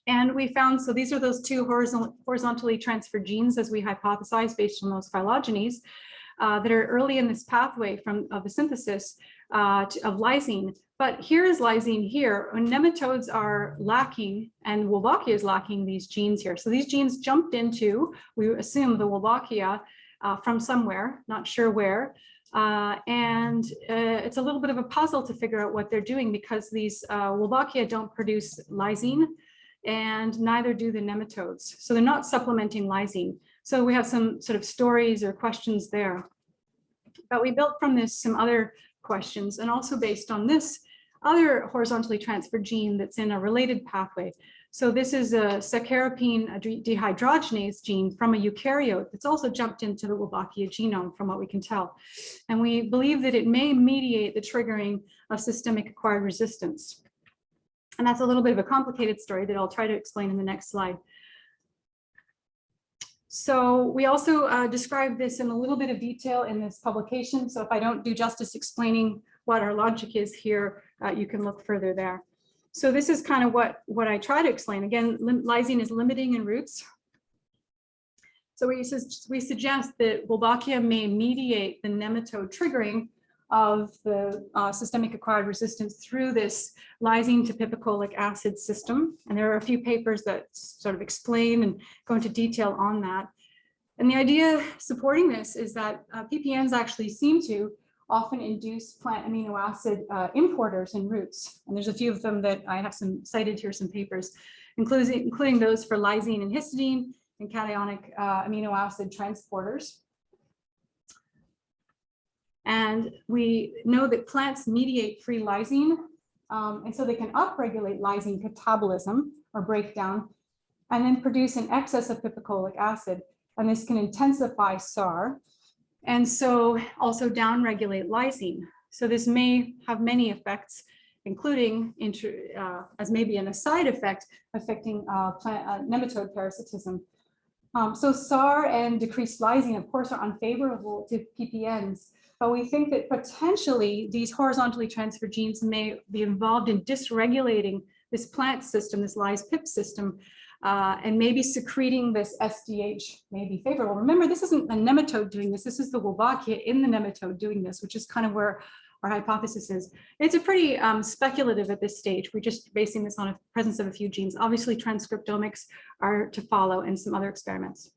And we found, so these are those two horizontally transferred genes as we hypothesized based on those phylogenies that are early in this pathway of the synthesis of lysine. But here is lysine here, when nematodes are lacking and Wolbachia is lacking these genes here. So these genes jumped into, we assume, the Wolbachia from somewhere, not sure where. And it's a little bit of a puzzle to figure out what they're doing because these Wolbachia don't produce lysine and neither do the nematodes. So they're not supplementing lysine. So we have some sort of stories or questions there. But we built from this some other questions and also based on this other horizontally transferred gene that's in a related pathway. So this is a saccharipine dehydrogenase gene from a eukaryote that's also jumped into the Wolbachia genome from what we can tell. And we believe that it may mediate the triggering of systemic acquired resistance. And that's a little bit of a complicated story that I'll try to explain in the next slide. So we also described this in a little bit of detail in this publication. So if I don't do justice explaining what our logic is here, you can look further there. So this is kind of what I try to explain. Again, lysine is limiting in roots. So we suggest that Wolbachia may mediate the nematode triggering of the systemic acquired resistance through this lysine to piperacolic acid system. And there are a few papers that sort of explain and go into detail on that. And the idea supporting this is that PPNs actually seem to often induce plant amino acid importers in roots. And there's a few of them that I have some cited here, some papers, including those for lysine and histidine and cationic amino acid transporters. And we know that plants mediate free lysine, and so they can upregulate lysine catabolism or breakdown, and then produce an excess of piperacolic acid. And this can intensify SAR, and so also downregulate lysine. So this may have many effects, including as maybe an aside effect affecting nematode parasitism. So SAR and decreased lysine, of course, are unfavorable to PPNs. But we think that potentially these horizontally transferred genes may be involved in dysregulating this plant system, this lyse-pip system, and maybe secreting this SDH may be favorable. Remember, this isn't a nematode doing this. This is the Wolbachia in the nematode doing this, which is kind of where our hypothesis is. It's a pretty speculative at this stage. We're just basing this on a presence of a few genes. Obviously, transcriptomics are to follow and some other experiments.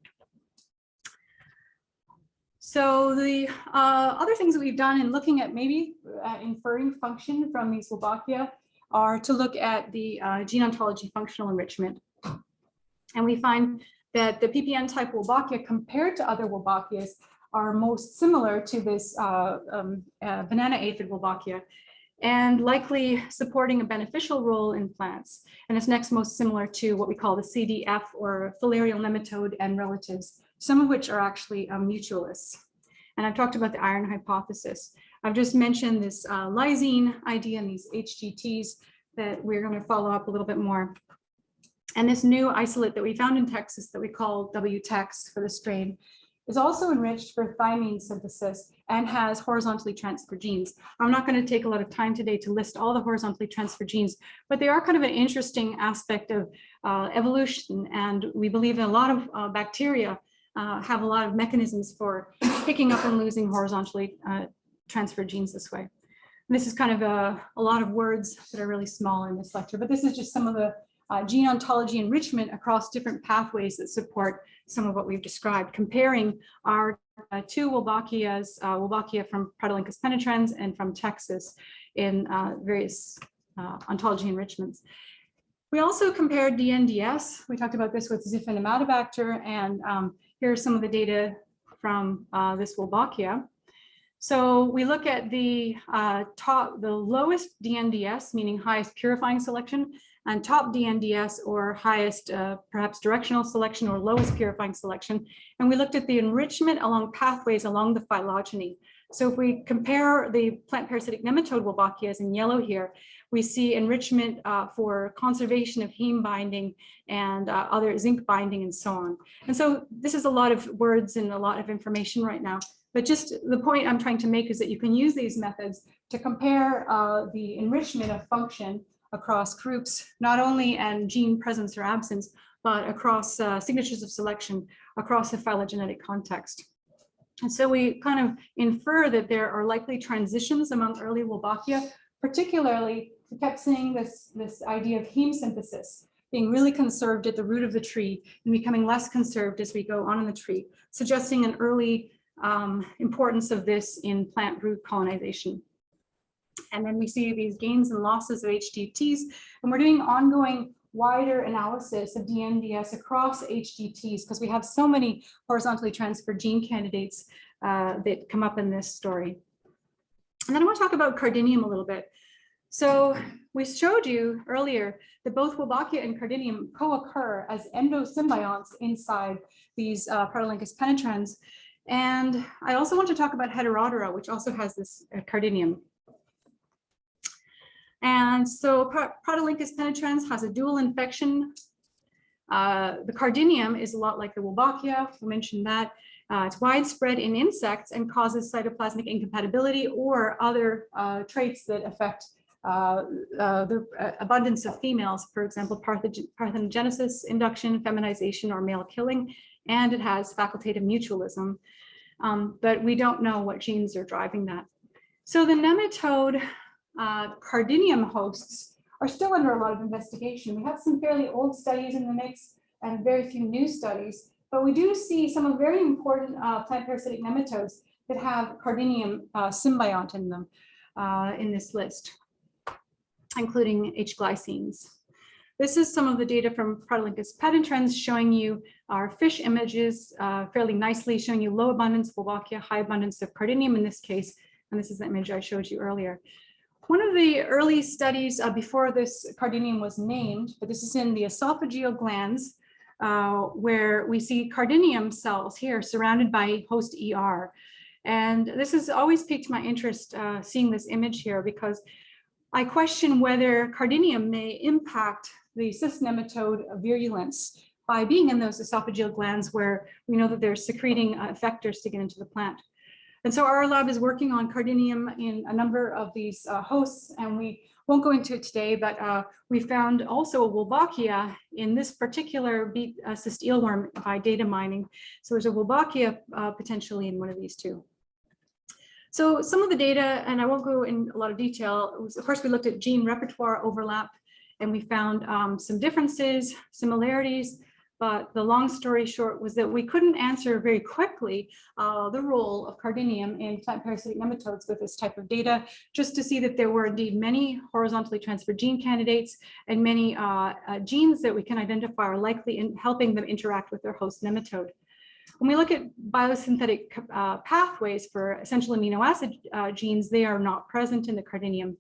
So the other things that we've done in looking at maybe inferring function from these Wolbachia are to look at the gene ontology functional enrichment. And we find that the PPN type Wolbachia compared to other Wolbachias are most similar to this banana aphid Wolbachia and likely supporting a beneficial role in plants. And it's next most similar to what we call the CDF or filarial nematode and relatives, some of which are actually mutualists. And I've talked about the iron hypothesis. I've just mentioned this lysine idea and these HGTs that we're going to follow up a little bit more. And this new isolate that we found in Texas that we call WTEX for the strain is also enriched for thymine synthesis and has horizontally transferred genes. I'm not going to take a lot of time today to list all the horizontally transferred genes, but they are kind of an interesting aspect of evolution. And we believe a lot of bacteria have a lot of mechanisms for picking up and losing horizontally transferred genes this way. And this is kind of a lot of words that are really small in this lecture, but this is just some of the gene ontology enrichment across different pathways that support some of what we've described, comparing our two Wolbachias, Wolbachia from Protolynchus penetrans and from Texas in various ontology enrichments. We also compared DNDS. We talked about this with Xiphinematobacter, and here are some of the data from this Wolbachia. So we look at the lowest DNDS, meaning highest purifying selection, and top DNDS, or highest perhaps directional selection or lowest purifying selection. And we looked at the enrichment along pathways along the phylogeny. So if we compare the plant-parasitic nematode Wolbachias in yellow here, we see enrichment for conservation of heme binding and other zinc binding and so on. And so this is a lot of words and a lot of information right now. But just the point I'm trying to make is that you can use these methods to compare the enrichment of function across groups, not only and gene presence or absence, but across signatures of selection across a phylogenetic context. And so we kind of infer that there are likely transitions among early Wolbachia. Particularly, we kept seeing this idea of heme synthesis being really conserved at the root of the tree and becoming less conserved as we go on in the tree, suggesting an early importance of this in plant root colonization. And then we see these gains and losses of HGTs, and we're doing ongoing wider analysis of DNDS across HGTs because we have so many horizontally transferred gene candidates that come up in this story. And then I want to talk about Cardinium a little bit. So we showed you earlier that both Wolbachia and Cardinium co-occur as endosymbionts inside these Protolynchus penetrans. And I also want to talk about Heterodera, which also has this Cardinium. And so Protolynchus penetrans has a dual infection. The Cardinium is a lot like the Wolbachia, we mentioned that. It's widespread in insects and causes cytoplasmic incompatibility or other traits that affect the abundance of females, for example, parthenogenesis, induction, feminization, or male killing. And it has facultative mutualism, but we don't know what genes are driving that. So the nematode Cardinium hosts are still under a lot of investigation. We have some fairly old studies in the mix and very few new studies, but we do see some of very important plant-parasitic nematodes that have Cardinium symbiont in them in this list, including H-glycines. This is some of the data from Protolynchus penetrans showing you our fish images fairly nicely, showing you low abundance of Wolbachia, high abundance of Cardinium in this case, and this is the image I showed you earlier. One of the early studies before this Cardinium was named, but this is in the esophageal glands, where we see Cardinium cells here surrounded by host ER. And this has always piqued my interest seeing this image here, because I question whether Cardinium may impact the cyst nematode virulence by being in those esophageal glands where we know that they're secreting effectors to get into the plant. And so our lab is working on Cardinium in a number of these hosts, and we won't go into it today, but we found also a Wolbachia in this particular beet cyst eelworm by data mining. So there's a Wolbachia potentially in one of these two. So some of the data, and I won't go in a lot of detail, was, of course, we looked at gene repertoire overlap, and we found some differences, similarities, but the long story short was that we couldn't answer very quickly the role of Cardinium in plant-parasitic nematodes with this type of data, just to see that there were indeed many horizontally transferred gene candidates and many genes that we can identify are likely in helping them interact with their host nematode. When we look at biosynthetic pathways for essential amino acid genes, they are not present in the Cardinium.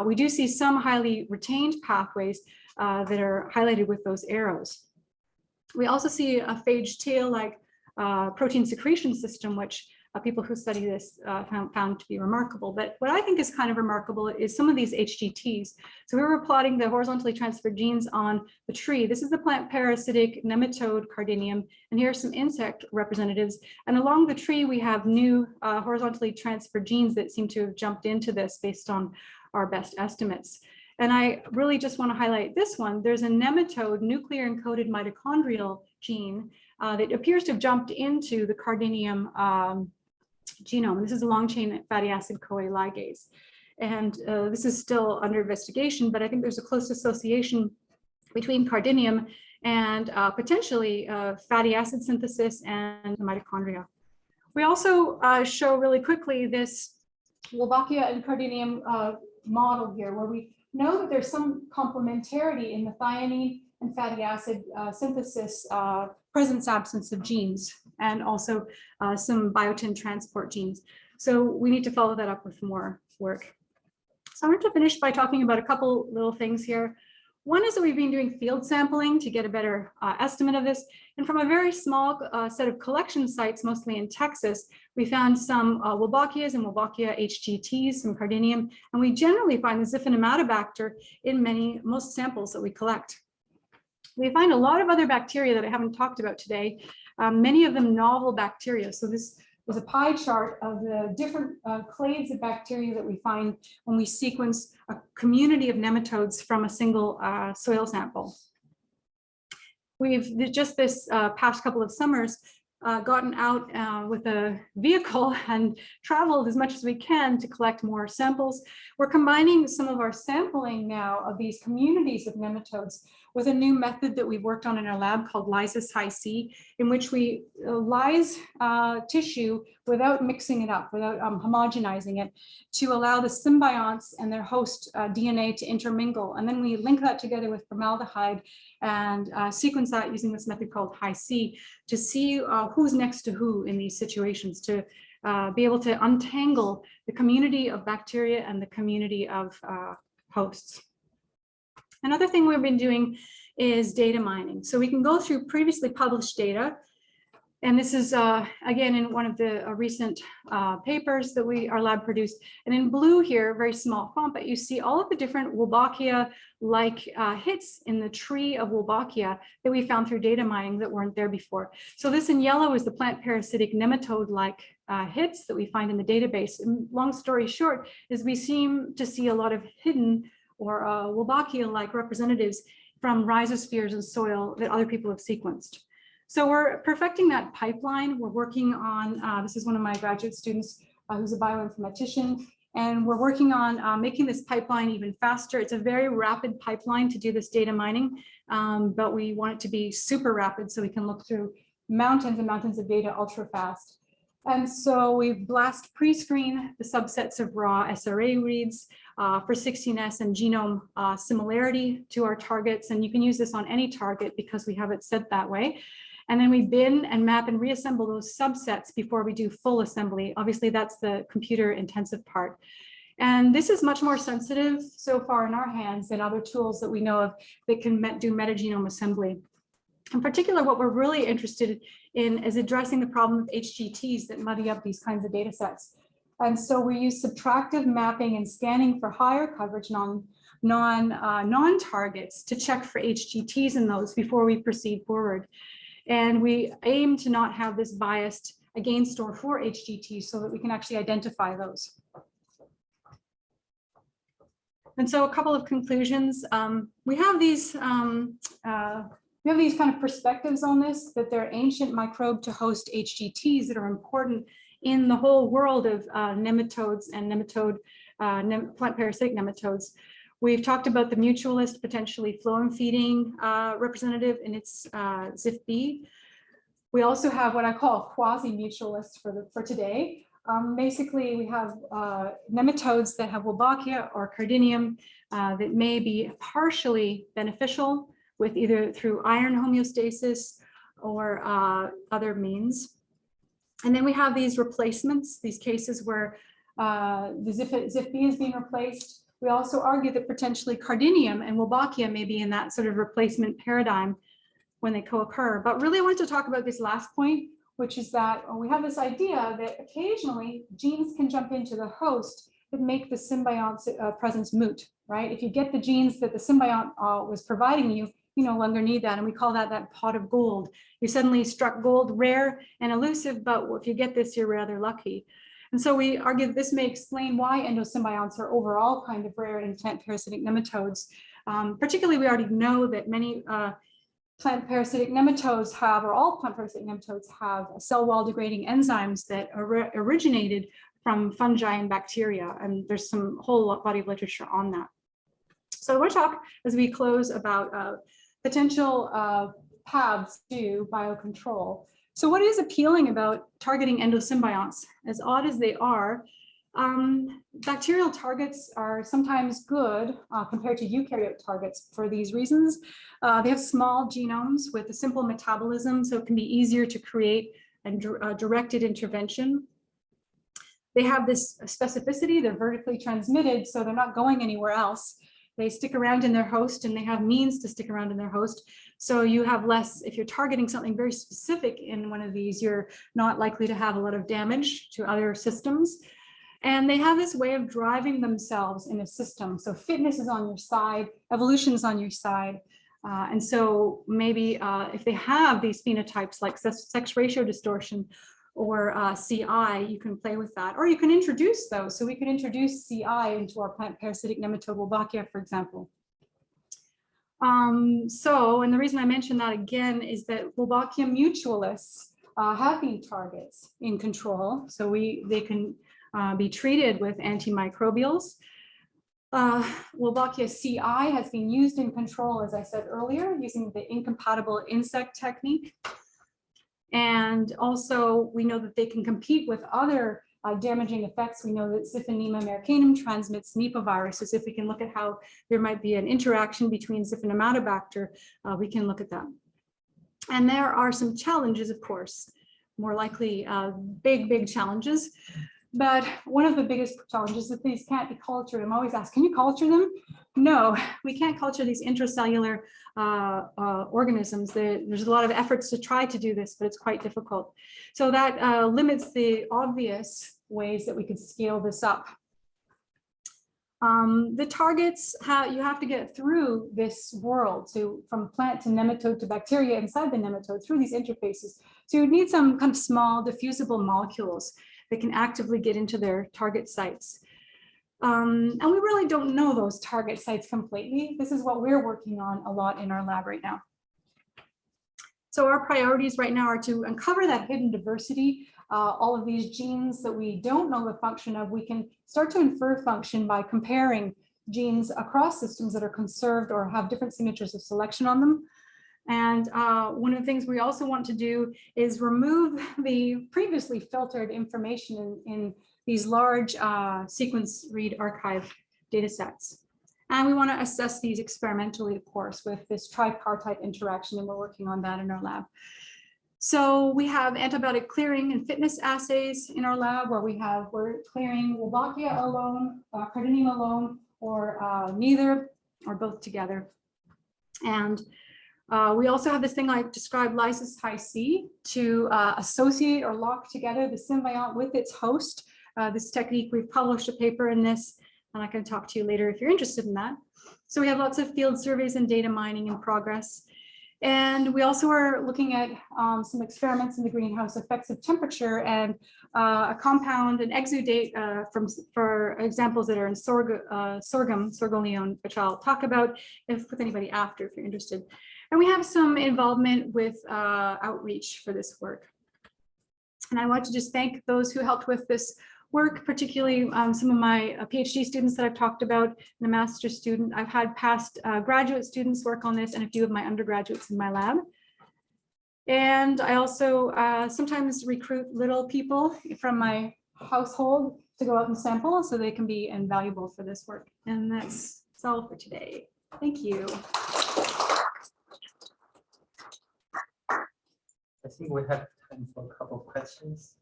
We do see some highly retained pathways that are highlighted with those arrows. We also see a phage tail-like protein secretion system, which people who study this found to be remarkable. But what I think is kind of remarkable is some of these HGTs. So we were plotting the horizontally transferred genes on the tree. This is the plant parasitic nematode Cardinium, and here are some insect representatives. And along the tree, we have new horizontally transferred genes that seem to have jumped into this based on our best estimates. And I really just want to highlight this one. There's a nematode nuclear encoded mitochondrial gene that appears to have jumped into the Cardinium genome. This is a long chain fatty acid CoA ligase. And this is still under investigation, but I think there's a close association between Cardinium and potentially fatty acid synthesis and mitochondria. We also show really quickly this Wolbachia and Cardinium model here, where we know that there's some complementarity in the thionine and fatty acid synthesis, presence absence of genes, and also some biotin transport genes. So we need to follow that up with more work. So I want to finish by talking about a couple little things here. One is that we've been doing field sampling to get a better estimate of this. And from a very small set of collection sites, mostly in Texas, we found some Wolbachias and Wolbachia HGTs, some Cardinium, and we generally find the Xiphinematobacter in most samples that we collect. We find a lot of other bacteria that I haven't talked about today, many of them novel bacteria. So this was a pie chart of the different clades of bacteria that we find when we sequence a community of nematodes from a single soil sample. We've just this past couple of summers gotten out with a vehicle and traveled as much as we can to collect more samples. We're combining some of our sampling now of these communities of nematodes with a new method that we've worked on in our lab called lysis Hi-C, in which we lyse tissue without mixing it up, without homogenizing it, to allow the symbionts and their host DNA to intermingle. And then we link that together with formaldehyde and sequence that using this method called Hi-C to see who's next to who in these situations, to be able to untangle the community of bacteria and the community of hosts. Another thing we've been doing is data mining. So we can go through previously published data. And this is, again, in one of the recent papers that our lab produced. And in blue here, very small font, but you see all of the different Wolbachia-like hits in the tree of Wolbachia that we found through data mining that weren't there before. So this in yellow is the plant-parasitic nematode-like hits that we find in the database. And long story short is we seem to see a lot of hidden or Wolbachia-like representatives from rhizospheres and soil that other people have sequenced. So we're perfecting that pipeline. We're working on, this is one of my graduate students who's a bioinformatician, and we're working on making this pipeline even faster. It's a very rapid pipeline to do this data mining, but we want it to be super rapid so we can look through mountains and mountains of data ultra fast. And so we blast pre-screen the subsets of raw SRA reads for 16S and genome similarity to our targets. And you can use this on any target because we have it set that way. And then we bin and map and reassemble those subsets before we do full assembly. Obviously, that's the computer intensive part. And this is much more sensitive so far in our hands than other tools that we know of that can do metagenome assembly. In particular, what we're really interested in is addressing the problem of HGTs that muddy up these kinds of data sets. And so we use subtractive mapping and scanning for higher coverage non-targets to check for HGTs in those before we proceed forward. And we aim to not have this biased against or for HGTs so that we can actually identify those. And so a couple of conclusions. We have these kind of perspectives on this, that they're ancient microbe to host HGTs that are important in the whole world of nematodes and plant parasitic nematodes. We've talked about the mutualist, potentially phloem feeding representative in its Xiph. We also have what I call quasi-mutualist for today. Basically, we have nematodes that have Wolbachia or Cardinium that may be partially beneficial with either through iron homeostasis or other means. And then we have these replacements, these cases where the Xiph is being replaced. We also argue that potentially Cardinium and Wolbachia may be in that sort of replacement paradigm when they co-occur. But really I wanted to talk about this last point, which is that we have this idea that occasionally genes can jump into the host that make the symbiont's presence moot, right? If you get the genes that the symbiont was providing you, you no longer need that. And we call that pot of gold. You suddenly struck gold, rare and elusive, but if you get this, you're rather lucky. And so we argue that this may explain why endosymbionts are overall kind of rare in plant-parasitic nematodes. Particularly, we already know that many plant-parasitic nematodes have, or all plant-parasitic nematodes have, cell wall degrading enzymes that originated from fungi and bacteria. And there's some whole body of literature on that. So I want to talk as we close about potential paths to biocontrol. So what is appealing about targeting endosymbionts? As odd as they are, bacterial targets are sometimes good compared to eukaryote targets for these reasons. They have small genomes with a simple metabolism, so it can be easier to create a directed intervention. They have this specificity, they're vertically transmitted, so they're not going anywhere else. They stick around in their host and they have means to stick around in their host. So you have less, if you're targeting something very specific in one of these, you're not likely to have a lot of damage to other systems. And they have this way of driving themselves in a system. So fitness is on your side, evolution is on your side. And so maybe if they have these phenotypes like sex ratio distortion or CI, you can play with that, or you can introduce those. So we could introduce CI into our plant parasitic nematode Wolbachia, for example. And the reason I mention that again is that Wolbachia mutualists have been targets in control. So they can be treated with antimicrobials. Wolbachia CI has been used in control, as I said earlier, using the incompatible insect technique. And also, we know that they can compete with other damaging effects. We know that Xiphinematobacter transmits Nipah viruses. If we can look at how there might be an interaction between Xiphinematobacter, we can look at that. And there are some challenges, of course, more likely big challenges. But one of the biggest challenges is that these can't be cultured. I'm always asked, can you culture them? No, we can't culture these intracellular organisms. There's a lot of efforts to try to do this, but it's quite difficult. So that limits the obvious ways that we could scale this up. The targets, you have to get through this world, so from plant to nematode to bacteria inside the nematode through these interfaces. So you need some kind of small diffusible molecules that can actively get into their target sites. And we really don't know those target sites completely. This is what we're working on a lot in our lab right now. So our priorities right now are to uncover that hidden diversity, all of these genes that we don't know the function of. We can start to infer function by comparing genes across systems that are conserved or have different signatures of selection on them. And one of the things we also want to do is remove the previously filtered information in these large sequence read archive data sets. And we want to assess these experimentally, of course, with this tripartite interaction, and we're working on that in our lab. So we have antibiotic clearing and fitness assays in our lab where we're clearing Wolbachia alone, Cardinium alone, or neither, or both together. And we also have this thing I described, lysis high C, to associate or lock together the symbiont with its host. This technique, we've published a paper in this, and I can talk to you later if you're interested in that. So we have lots of field surveys and data mining in progress. And we also are looking at some experiments in the greenhouse, effects of temperature, and a compound, an exudate for examples that are in sorghum, sorgoleone, which I'll talk about with anybody after if you're interested. And we have some involvement with outreach for this work. And I want to just thank those who helped with this work, particularly some of my PhD students that I've talked about, and a master's student. I've had past graduate students work on this and a few of my undergraduates in my lab. And I also sometimes recruit little people from my household to go out and sample so they can be invaluable for this work. And that's all for today. Thank you. I think we have time for a couple of questions.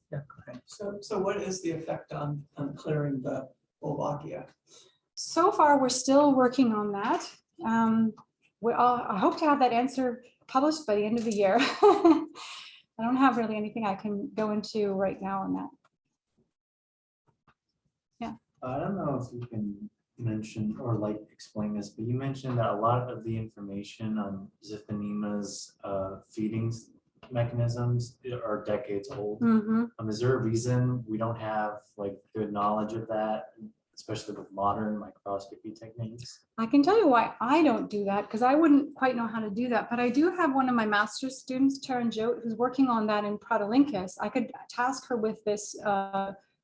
Yeah, go ahead. So what is the effect on clearing the Wolbachia? So far, we're still working on that. I hope to have that answer published by the end of the year. I don't have really anything I can go into right now on that. I don't know if you can mention or like explain this, but you mentioned that a lot of the information on Xiphinema's feedings mechanisms are decades old. Is there a reason we don't have like good knowledge of that, especially with modern microscopy techniques? I can tell you why I don't do that, because I wouldn't quite know how to do that. But I do have one of my master's students, Taryn Jote, who's working on that in Protolincus. I could task her with this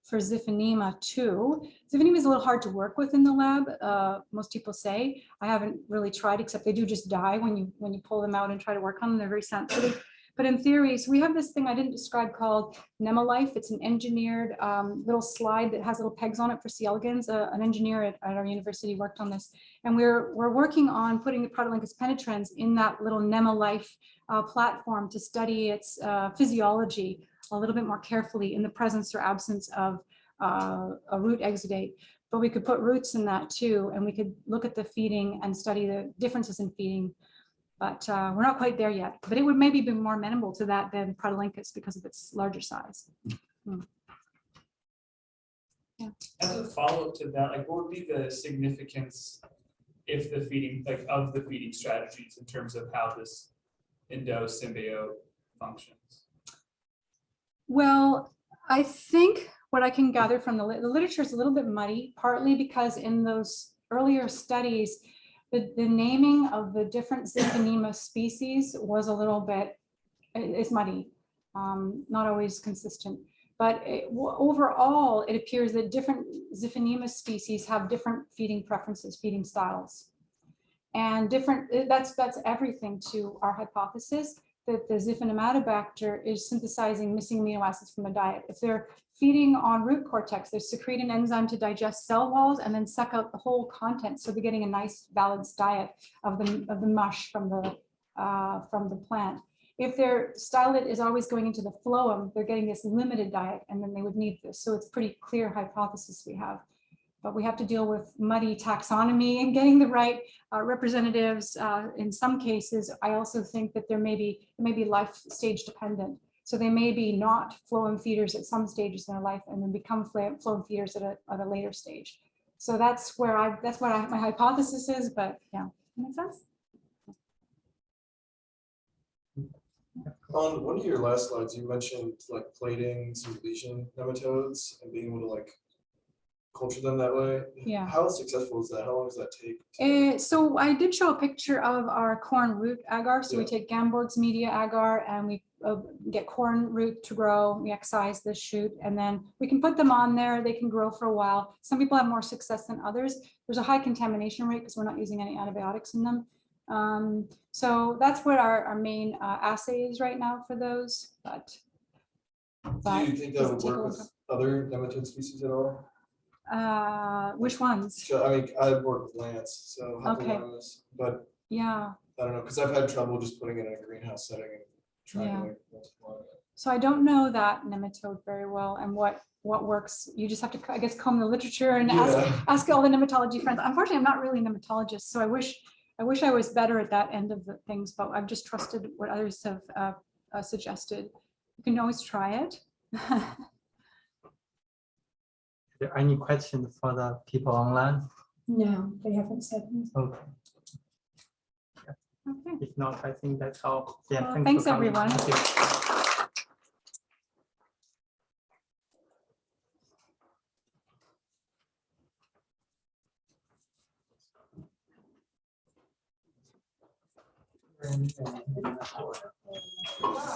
for Xiphinema too. Xiphinema is a little hard to work with in the lab. Most people say. I haven't really tried, except they do just die when you pull them out and try to work on them. They're very sensitive. But in theory, so we have this thing I didn't describe called Nemalife. It's an engineered little slide that has little pegs on it for C. elegans. An engineer at our university worked on this. And we're working on putting the Protolincus penetrans in that little Nemalife platform to study its physiology a little bit more carefully in the presence or absence of a root exudate. But we could put roots in that too, and we could look at the feeding and study the differences in feeding. But we're not quite there yet. But it would maybe be more amenable to that than Protolincus because of its larger size. Yeah. As a follow-up to that, like what would be the significance if the feeding, like of the feeding strategies in terms of how this endosymbiote functions? Well, I think what I can gather from the literature is a little bit muddy, partly because in those earlier studies, the naming of the different Xiphinema species was a little bit, it's muddy, not always consistent. But overall, it appears that different Xiphinema species have different feeding preferences, feeding styles. And that's everything to our hypothesis that the Xiphinematobacter is synthesizing missing amino acids from a diet. If they're feeding on root cortex, they secrete an enzyme to digest cell walls and then suck out the whole content. So they're getting a nice balanced diet of the mush from the plant. If their stylet is always going into the phloem, they're getting this limited diet, and then they would need this. So it's a pretty clear hypothesis we have. But we have to deal with muddy taxonomy and getting the right representatives. In some cases, I also think that it may be life stage dependent. So they may be not phloem feeders at some stages in their life and then become phloem feeders at a later stage. So that's what my hypothesis is, but yeah, makes sense? On one of your last slides, you mentioned like plating some lesion nematodes and being able to like culture them that way. Yeah. How successful is that? How long does that take? So I did show a picture of our corn root agar. So we Yeah. take Gamborg's media agar and we get corn root to grow. We excise the shoot and then we can put them on there. They can grow for a while. Some people have more success than others. There's a high contamination rate because we're not using any antibiotics in them. So that's what our main assay is right now for those. But Do you think that would work with other nematode species at all? which ones? So, I mean, I work with plants, so Okay. but Yeah. I don't know, because I've had trouble just putting it in a greenhouse setting and trying Yeah. to like multiply it. So I don't know that nematode very well and what works. You just have to, I guess, comb the literature and ask all the nematology friends. Unfortunately, I'm not really a nematologist, so I wish I was better at that end of the things, but I've just trusted what others have suggested. You can always try it. Are there any questions for the people online? No, they haven't said anything. Okay. Okay. If not, I think that's all. Yeah, Well, thanks, for coming. everyone. Thank you.